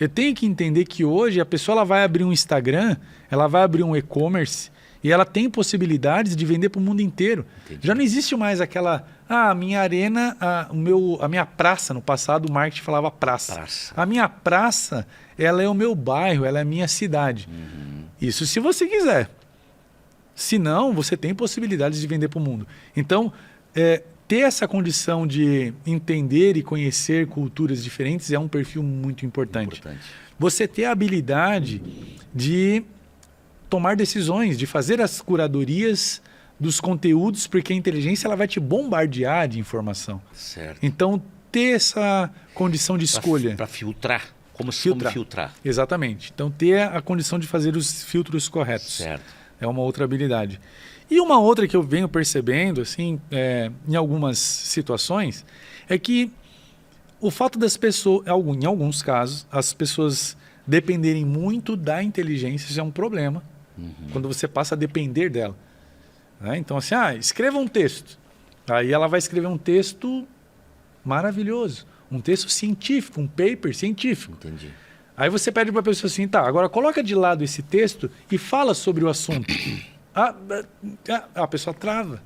Eu tenho que entender que hoje a pessoa ela vai abrir um Instagram, ela vai abrir um e-commerce e ela tem possibilidades de vender para o mundo inteiro. Entendi. Já não existe mais aquela, a minha arena, a minha praça. No passado o marketing falava praça. A minha praça, ela é o meu bairro, ela é a minha cidade. Isso se você quiser. Se não, você tem possibilidades de vender para o mundo. Então, ter essa condição de entender e conhecer culturas diferentes é um perfil muito importante. Você ter a habilidade de tomar decisões, de fazer as curadorias dos conteúdos, porque a inteligência ela vai te bombardear de informação. Certo. Então, ter essa condição de escolha. Para filtrar. Como filtrar. Exatamente. Então, ter a condição de fazer os filtros corretos. Certo. É uma outra habilidade. E uma outra que eu venho percebendo, assim, em algumas situações, é que o fato das pessoas, em alguns casos, as pessoas dependerem muito da inteligência, isso é um problema. Quando você passa a depender dela. Né? Então, assim, escreva um texto. Aí ela vai escrever um texto maravilhoso. Um texto científico, um paper científico. Entendi. Aí você pede para a pessoa assim, tá, agora coloca de lado esse texto e fala sobre o assunto. A pessoa trava.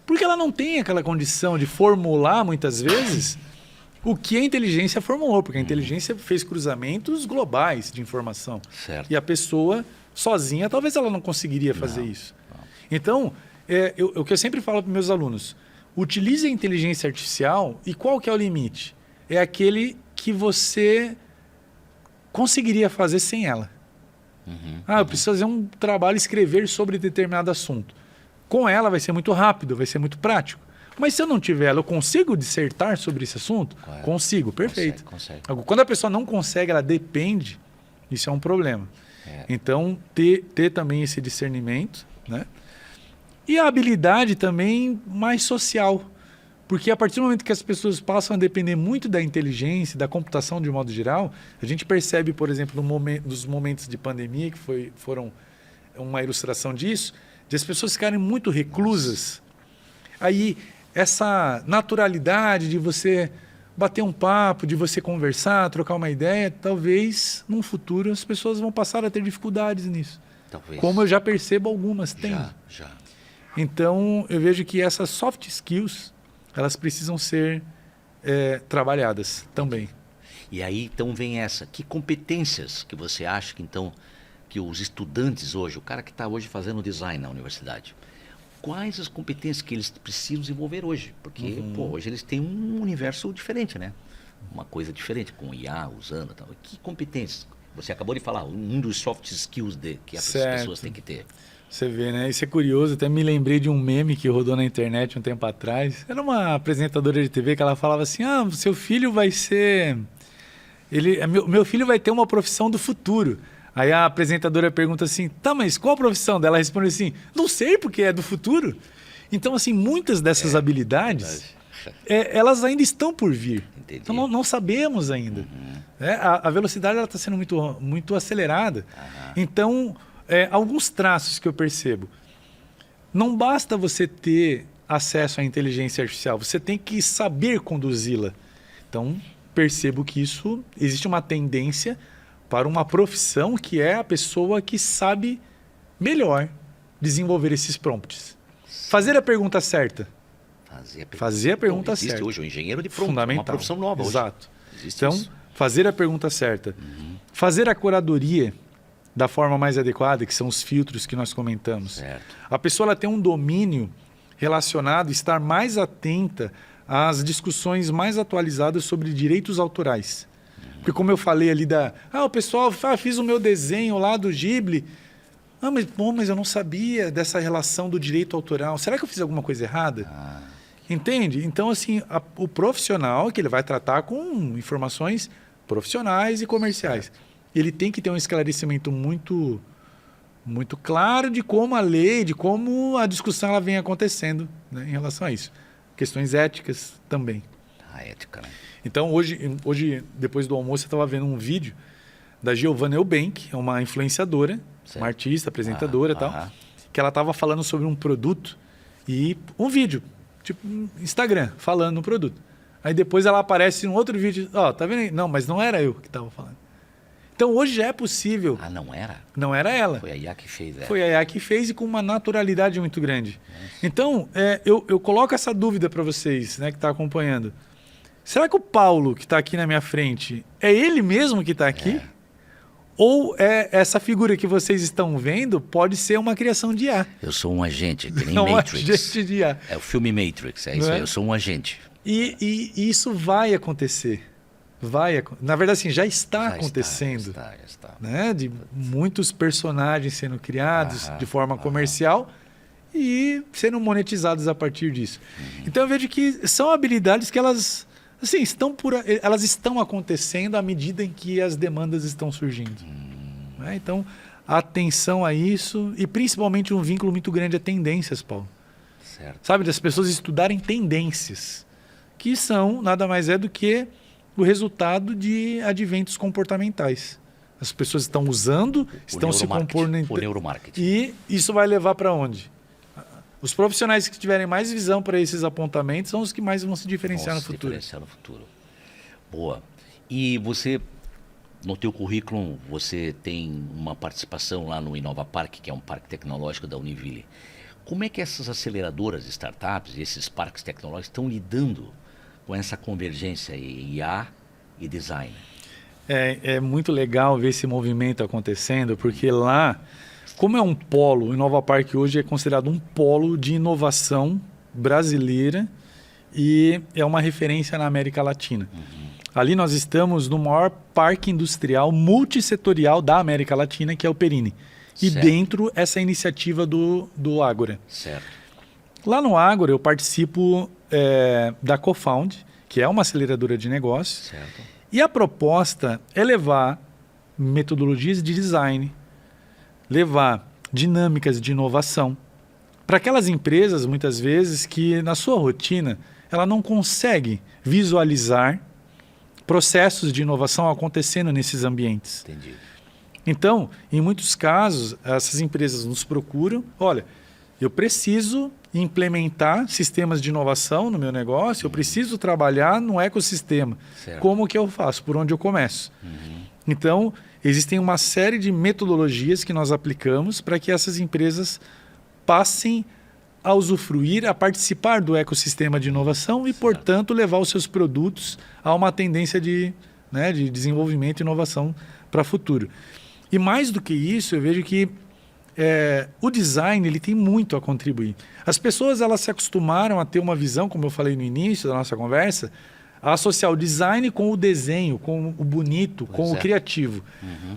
Porque ela não tem aquela condição de formular, muitas vezes, o que a inteligência formulou. Porque a inteligência fez cruzamentos globais de informação. Certo. E a pessoa, sozinha, talvez ela não conseguiria fazer isso. Então, o que eu sempre falo para meus alunos, utilize a inteligência artificial e qual que é o limite? É aquele que você conseguiria fazer sem ela. Eu preciso fazer um trabalho, escrever sobre determinado assunto. Com ela vai ser muito rápido, vai ser muito prático. Mas se eu não tiver ela, eu consigo dissertar sobre esse assunto? Claro. Consigo, perfeito. Consegue. Quando a pessoa não consegue, ela depende, isso é um problema. Então, ter também esse discernimento, né? E a habilidade também mais social. Porque a partir do momento que as pessoas passam a depender muito da inteligência, da computação de modo geral, a gente percebe, por exemplo, nos momentos de pandemia, que foram uma ilustração disso, de as pessoas ficarem muito reclusas. Aí, essa naturalidade de você bater um papo, de você conversar, trocar uma ideia, talvez, num futuro, as pessoas vão passar a ter dificuldades nisso. Talvez. Como eu já percebo algumas têm. Já. Então, eu vejo que essas soft skills, elas precisam ser trabalhadas também. E aí então vem essa. Que competências que você acha que então que os estudantes hoje, o cara que está hoje fazendo design na universidade, quais as competências que eles precisam desenvolver hoje? Porque hoje eles têm um universo diferente, né? Uma coisa diferente, com IA, usando e tal. Que competências? Você acabou de falar, um dos soft skills que as pessoas têm que ter. Você vê, né? Isso é curioso. Até me lembrei de um meme que rodou na internet um tempo atrás. Era uma apresentadora de TV que ela falava assim, seu filho vai ser... Meu filho vai ter uma profissão do futuro. Aí a apresentadora pergunta assim, tá, mas qual a profissão dela? Ela responde assim, não sei, porque é do futuro. Então, assim, muitas dessas habilidades, elas ainda estão por vir. Entendi. Então, não sabemos ainda. A velocidade está sendo muito acelerada. Então, alguns traços que eu percebo. Não basta você ter acesso à inteligência artificial, você tem que saber conduzi-la. Então, percebo que existe uma tendência para uma profissão que é a pessoa que sabe melhor desenvolver esses prompts. Fazer a pergunta certa. Fazer a pergunta certa. Existe hoje o engenheiro de prompt, fundamental. Uma profissão nova Exato. hoje. Existe então, isso. fazer a pergunta certa. Fazer a curadoria da forma mais adequada, que são os filtros que nós comentamos. Certo. A pessoa ela tem um domínio relacionado, estar mais atenta às discussões mais atualizadas sobre direitos autorais. Porque como eu falei ali o pessoal, fiz o meu desenho lá do Ghibli. Mas eu não sabia dessa relação do direito autoral. Será que eu fiz alguma coisa errada? Entende? Então, assim, o profissional que ele vai tratar com informações profissionais e comerciais. Ele tem que ter um esclarecimento muito, muito claro de como a lei, de como a discussão ela vem acontecendo, né, em relação a isso. Questões éticas também. A ética, né? Então, hoje, depois do almoço, eu estava vendo um vídeo da Giovanna Eubank, uma influenciadora, uma artista, apresentadora e tal, que ela estava falando sobre um produto e um vídeo, tipo Instagram, falando no produto. Aí depois ela aparece em um outro vídeo, tá vendo aí? Não, mas não era eu que estava falando. Então, hoje já é possível. Não era? Não era ela. Foi a IA que fez. Foi a IA que fez e com uma naturalidade muito grande. Então, eu coloco essa dúvida para vocês, né, que estão acompanhando. Será que o Paulo, que está aqui na minha frente, é ele mesmo que está aqui? Ou essa figura que vocês estão vendo pode ser uma criação de IA? Eu sou um agente, que nem Matrix. Matrix. Um agente de IA. É o filme Matrix, é isso aí. Eu sou um agente. E isso vai acontecer. Na verdade, assim, já está acontecendo. Já está. Né? De muitos personagens sendo criados de forma comercial e sendo monetizados a partir disso. Então eu vejo que são habilidades que elas estão acontecendo à medida em que as demandas estão surgindo. Né? Então, atenção a isso e principalmente um vínculo muito grande a tendências, Paulo. Certo. Sabe, das pessoas estudarem tendências, que são nada mais do que o resultado de adventos comportamentais. As pessoas estão usando, estão se comportando... O neuromarketing. E isso vai levar para onde? Os profissionais que tiverem mais visão para esses apontamentos são os que mais vão se diferenciar no futuro. Boa. E você, no teu currículo, você tem uma participação lá no Inova Park, que é um parque tecnológico da Univille. Como é que essas aceleradoras de startups e esses parques tecnológicos estão lidando com essa convergência IA e design? É muito legal ver esse movimento acontecendo, porque lá, como é um polo, o Inova Park hoje é considerado um polo de inovação brasileira e é uma referência na América Latina. Ali nós estamos no maior parque industrial multissetorial da América Latina, que é o Perini. E dentro essa iniciativa do Ágora. Certo. Lá no Ágora eu participo da CoFound, que é uma aceleradora de negócios. Certo. E a proposta é levar metodologias de design, levar dinâmicas de inovação para aquelas empresas, muitas vezes, que na sua rotina ela não consegue visualizar processos de inovação acontecendo nesses ambientes. Entendi. Então, em muitos casos, essas empresas nos procuram, olha, eu preciso implementar sistemas de inovação no meu negócio, eu preciso trabalhar no ecossistema. Certo. Como que eu faço? Por onde eu começo? Então, existem uma série de metodologias que nós aplicamos para que essas empresas passem a usufruir, a participar do ecossistema de inovação e, portanto, levar os seus produtos a uma tendência de né, de desenvolvimento e inovação para o futuro. E mais do que isso, eu vejo que o design ele tem muito a contribuir. As pessoas elas se acostumaram a ter uma visão, como eu falei no início da nossa conversa, a associar o design com o desenho, com o bonito, com o criativo.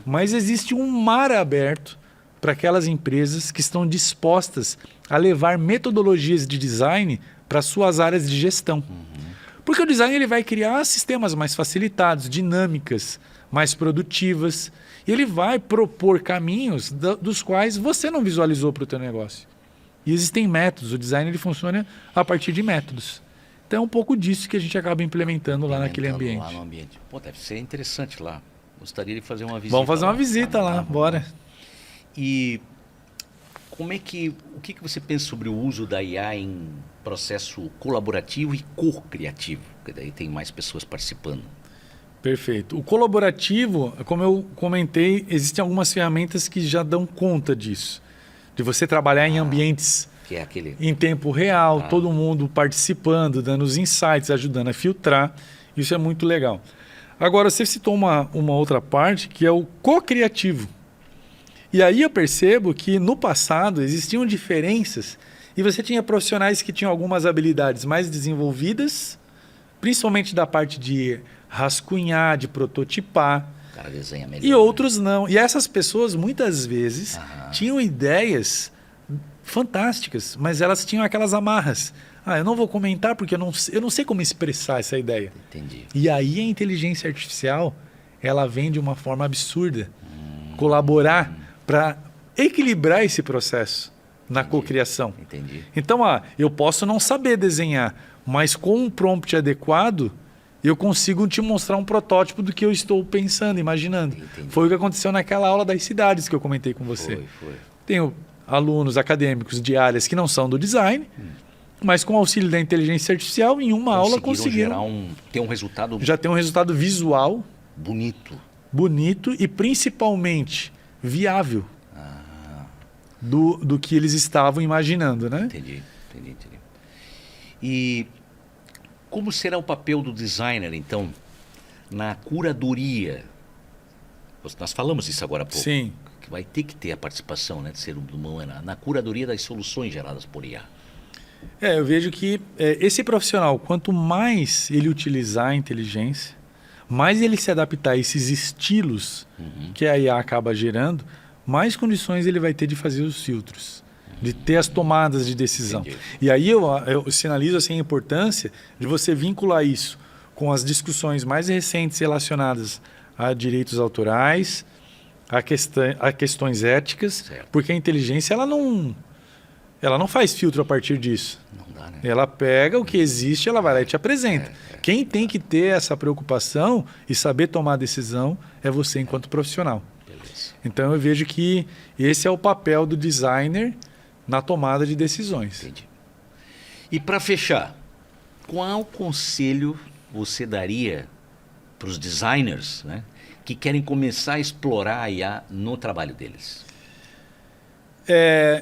Mas existe um mar aberto para aquelas empresas que estão dispostas a levar metodologias de design para suas áreas de gestão. Porque o design ele vai criar sistemas mais facilitados, dinâmicas, mais produtivas. E ele vai propor caminhos dos quais você não visualizou para o teu negócio. E existem métodos. O design ele funciona a partir de métodos. Então é um pouco disso que a gente acaba implementando lá naquele ambiente. Lá no ambiente. Pô, deve ser interessante lá. Gostaria de fazer uma visita. Vamos fazer lá. uma visita lá, bora. E o que você pensa sobre o uso da IA em processo colaborativo e co-criativo? Porque daí tem mais pessoas participando. Perfeito. O colaborativo, como eu comentei, existem algumas ferramentas que já dão conta disso. De você trabalhar em ambientes que é aquele... em tempo real, todo mundo participando, dando os insights, ajudando a filtrar. Isso é muito legal. Agora, você citou uma outra parte, que é o co-criativo. E aí eu percebo que no passado existiam diferenças e você tinha profissionais que tinham algumas habilidades mais desenvolvidas, principalmente da parte de rascunhar, de prototipar. O cara desenha melhor, e outros não. E essas pessoas, muitas vezes, tinham ideias fantásticas, mas elas tinham aquelas amarras. Eu não vou comentar porque eu não sei como expressar essa ideia. Entendi. E aí a inteligência artificial, ela vem de uma forma absurda. Colaborar para equilibrar esse processo na cocriação. Entendi. Então, eu posso não saber desenhar, mas com um prompt adequado, eu consigo te mostrar um protótipo do que eu estou pensando, imaginando. Entendi. Foi o que aconteceu naquela aula das cidades que eu comentei com você. Foi. Tenho alunos acadêmicos de áreas que não são do design, mas com o auxílio da inteligência artificial, em uma aula conseguiram ter um resultado... Já tem um resultado visual bonito e principalmente viável do que eles estavam imaginando, né? Entendi. E como será o papel do designer, então, na curadoria? Nós falamos isso agora há pouco. Sim. Que vai ter que ter a participação, né, de ser humano na curadoria das soluções geradas por IA. Eu vejo que esse profissional, quanto mais ele utilizar a inteligência, mais ele se adaptar a esses estilos que a IA acaba gerando, mais condições ele vai ter de fazer os filtros, de ter as tomadas de decisão. Entendi. E aí eu sinalizo assim, a importância de você vincular isso com as discussões mais recentes relacionadas a direitos autorais, a questões éticas, certo. Porque a inteligência ela não faz filtro a partir disso. Não dá, né? Ela pega o que existe, ela vai lá e te apresenta. Quem tem que ter essa preocupação e saber tomar a decisão é você enquanto profissional. Beleza. Então eu vejo que esse é o papel do designer na tomada de decisões. Entendi. E para fechar, qual conselho você daria para os designers, né, que querem começar a explorar a IA no trabalho deles?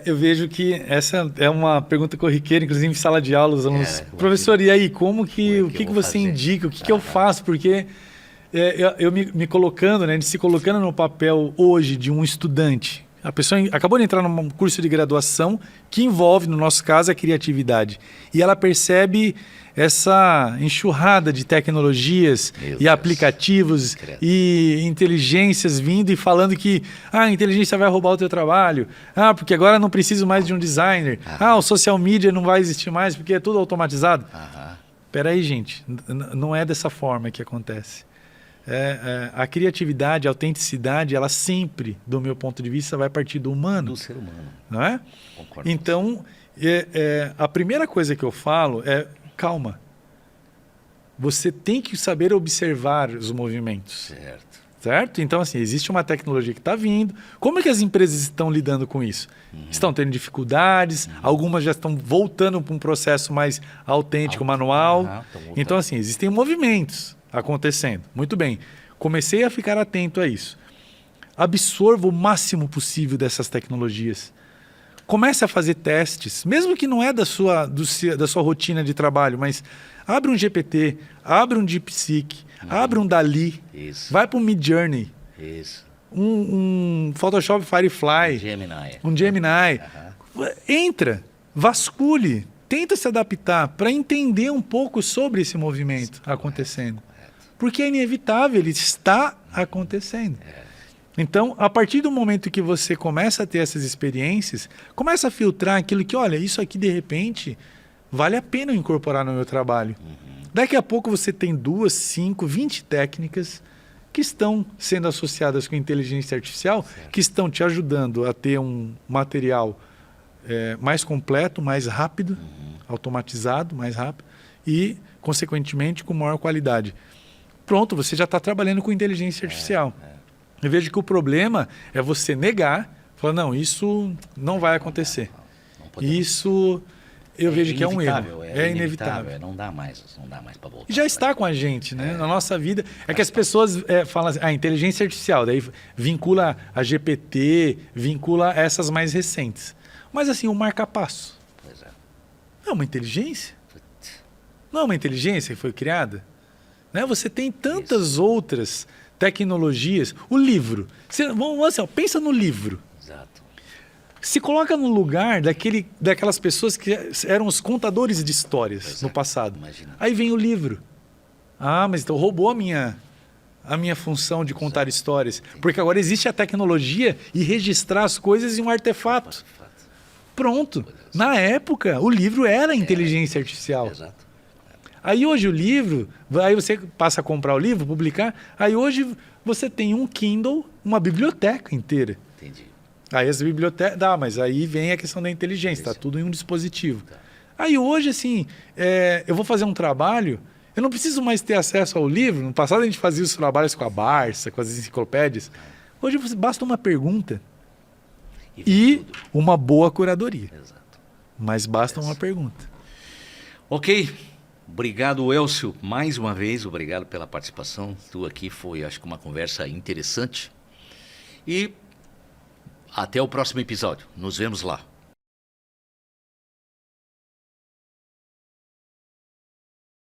Eu vejo que essa é uma pergunta corriqueira, inclusive em sala de aula, os alunos, professor, e aí, o que você fazer? indica, o que eu faço? Porque eu me colocando, né, se colocando no papel hoje de um estudante, a pessoa acabou de entrar num curso de graduação que envolve, no nosso caso, a criatividade. E ela percebe essa enxurrada de tecnologias e aplicativos e inteligências vindo e falando que a inteligência vai roubar o teu trabalho, porque agora não preciso mais de um designer, o social media não vai existir mais porque é tudo automatizado. Espera aí, gente, não é dessa forma que acontece. A criatividade, a autenticidade, ela sempre, do meu ponto de vista, vai partir do humano. Do ser humano. Não é? Concordo. Então, a primeira coisa que eu falo é calma. Você tem que saber observar os movimentos. Certo? Então, assim, existe uma tecnologia que está vindo. Como é que as empresas estão lidando com isso? Estão tendo dificuldades, algumas já estão voltando para um processo mais autêntico, manual. Então, assim, existem movimentos acontecendo. Muito bem. Comecei a ficar atento a isso. Absorva o máximo possível dessas tecnologias. comece a fazer testes, mesmo que não é da sua rotina de trabalho, mas abre um GPT, abre um DeepSeek, abre um DALL-E, Isso. vai para um Midjourney, Isso. um Photoshop Firefly, um Gemini. Entra, vasculhe, tenta se adaptar para entender um pouco sobre esse movimento acontecendo. Porque é inevitável, ele está acontecendo. Então, a partir do momento que você começa a ter essas experiências, começa a filtrar aquilo que, olha, isso aqui de repente vale a pena eu incorporar no meu trabalho. Daqui a pouco você tem 2, 5, 20 técnicas que estão sendo associadas com inteligência artificial, que estão te ajudando a ter um material mais completo, mais rápido, automatizado, mais rápido e, consequentemente, com maior qualidade. Pronto, você já está trabalhando com inteligência artificial. Eu vejo que o problema é você negar, falar, não, isso não vai acontecer. Não isso eu vejo que é um erro. É inevitável. Não dá mais para voltar. E já está com a gente, né? Na nossa vida. É que as pessoas falam assim, inteligência artificial, daí vincula a GPT, vincula essas mais recentes. Mas assim, o marca-passo. Pois é. Não é uma inteligência? Não é uma inteligência que foi criada? Né? Você tem tantas outras tecnologias. O livro. Vamos assim, pensa no livro. Exato. Se coloca no lugar daquelas pessoas que eram os contadores de histórias no passado. Imagina. Aí vem o livro. Mas então roubou a minha função de contar histórias. Porque agora existe a tecnologia e registrar as coisas em um artefato. Pronto. Na época, o livro era inteligência artificial. Exato. Aí hoje o livro, aí você passa a comprar o livro, publicar, aí hoje você tem um Kindle, uma biblioteca inteira. Entendi. Aí as bibliotecas, mas aí vem a questão da inteligência, está tudo em um dispositivo. Aí hoje, assim, eu vou fazer um trabalho, eu não preciso mais ter acesso ao livro. No passado a gente fazia os trabalhos com a Barça, com as enciclopédias. Hoje basta uma pergunta e uma boa curadoria. Exato. Mas basta uma pergunta. Ok. Obrigado, Elcio, mais uma vez, obrigado pela participação. Tu aqui foi, acho que uma conversa interessante. E até o próximo episódio. Nos vemos lá.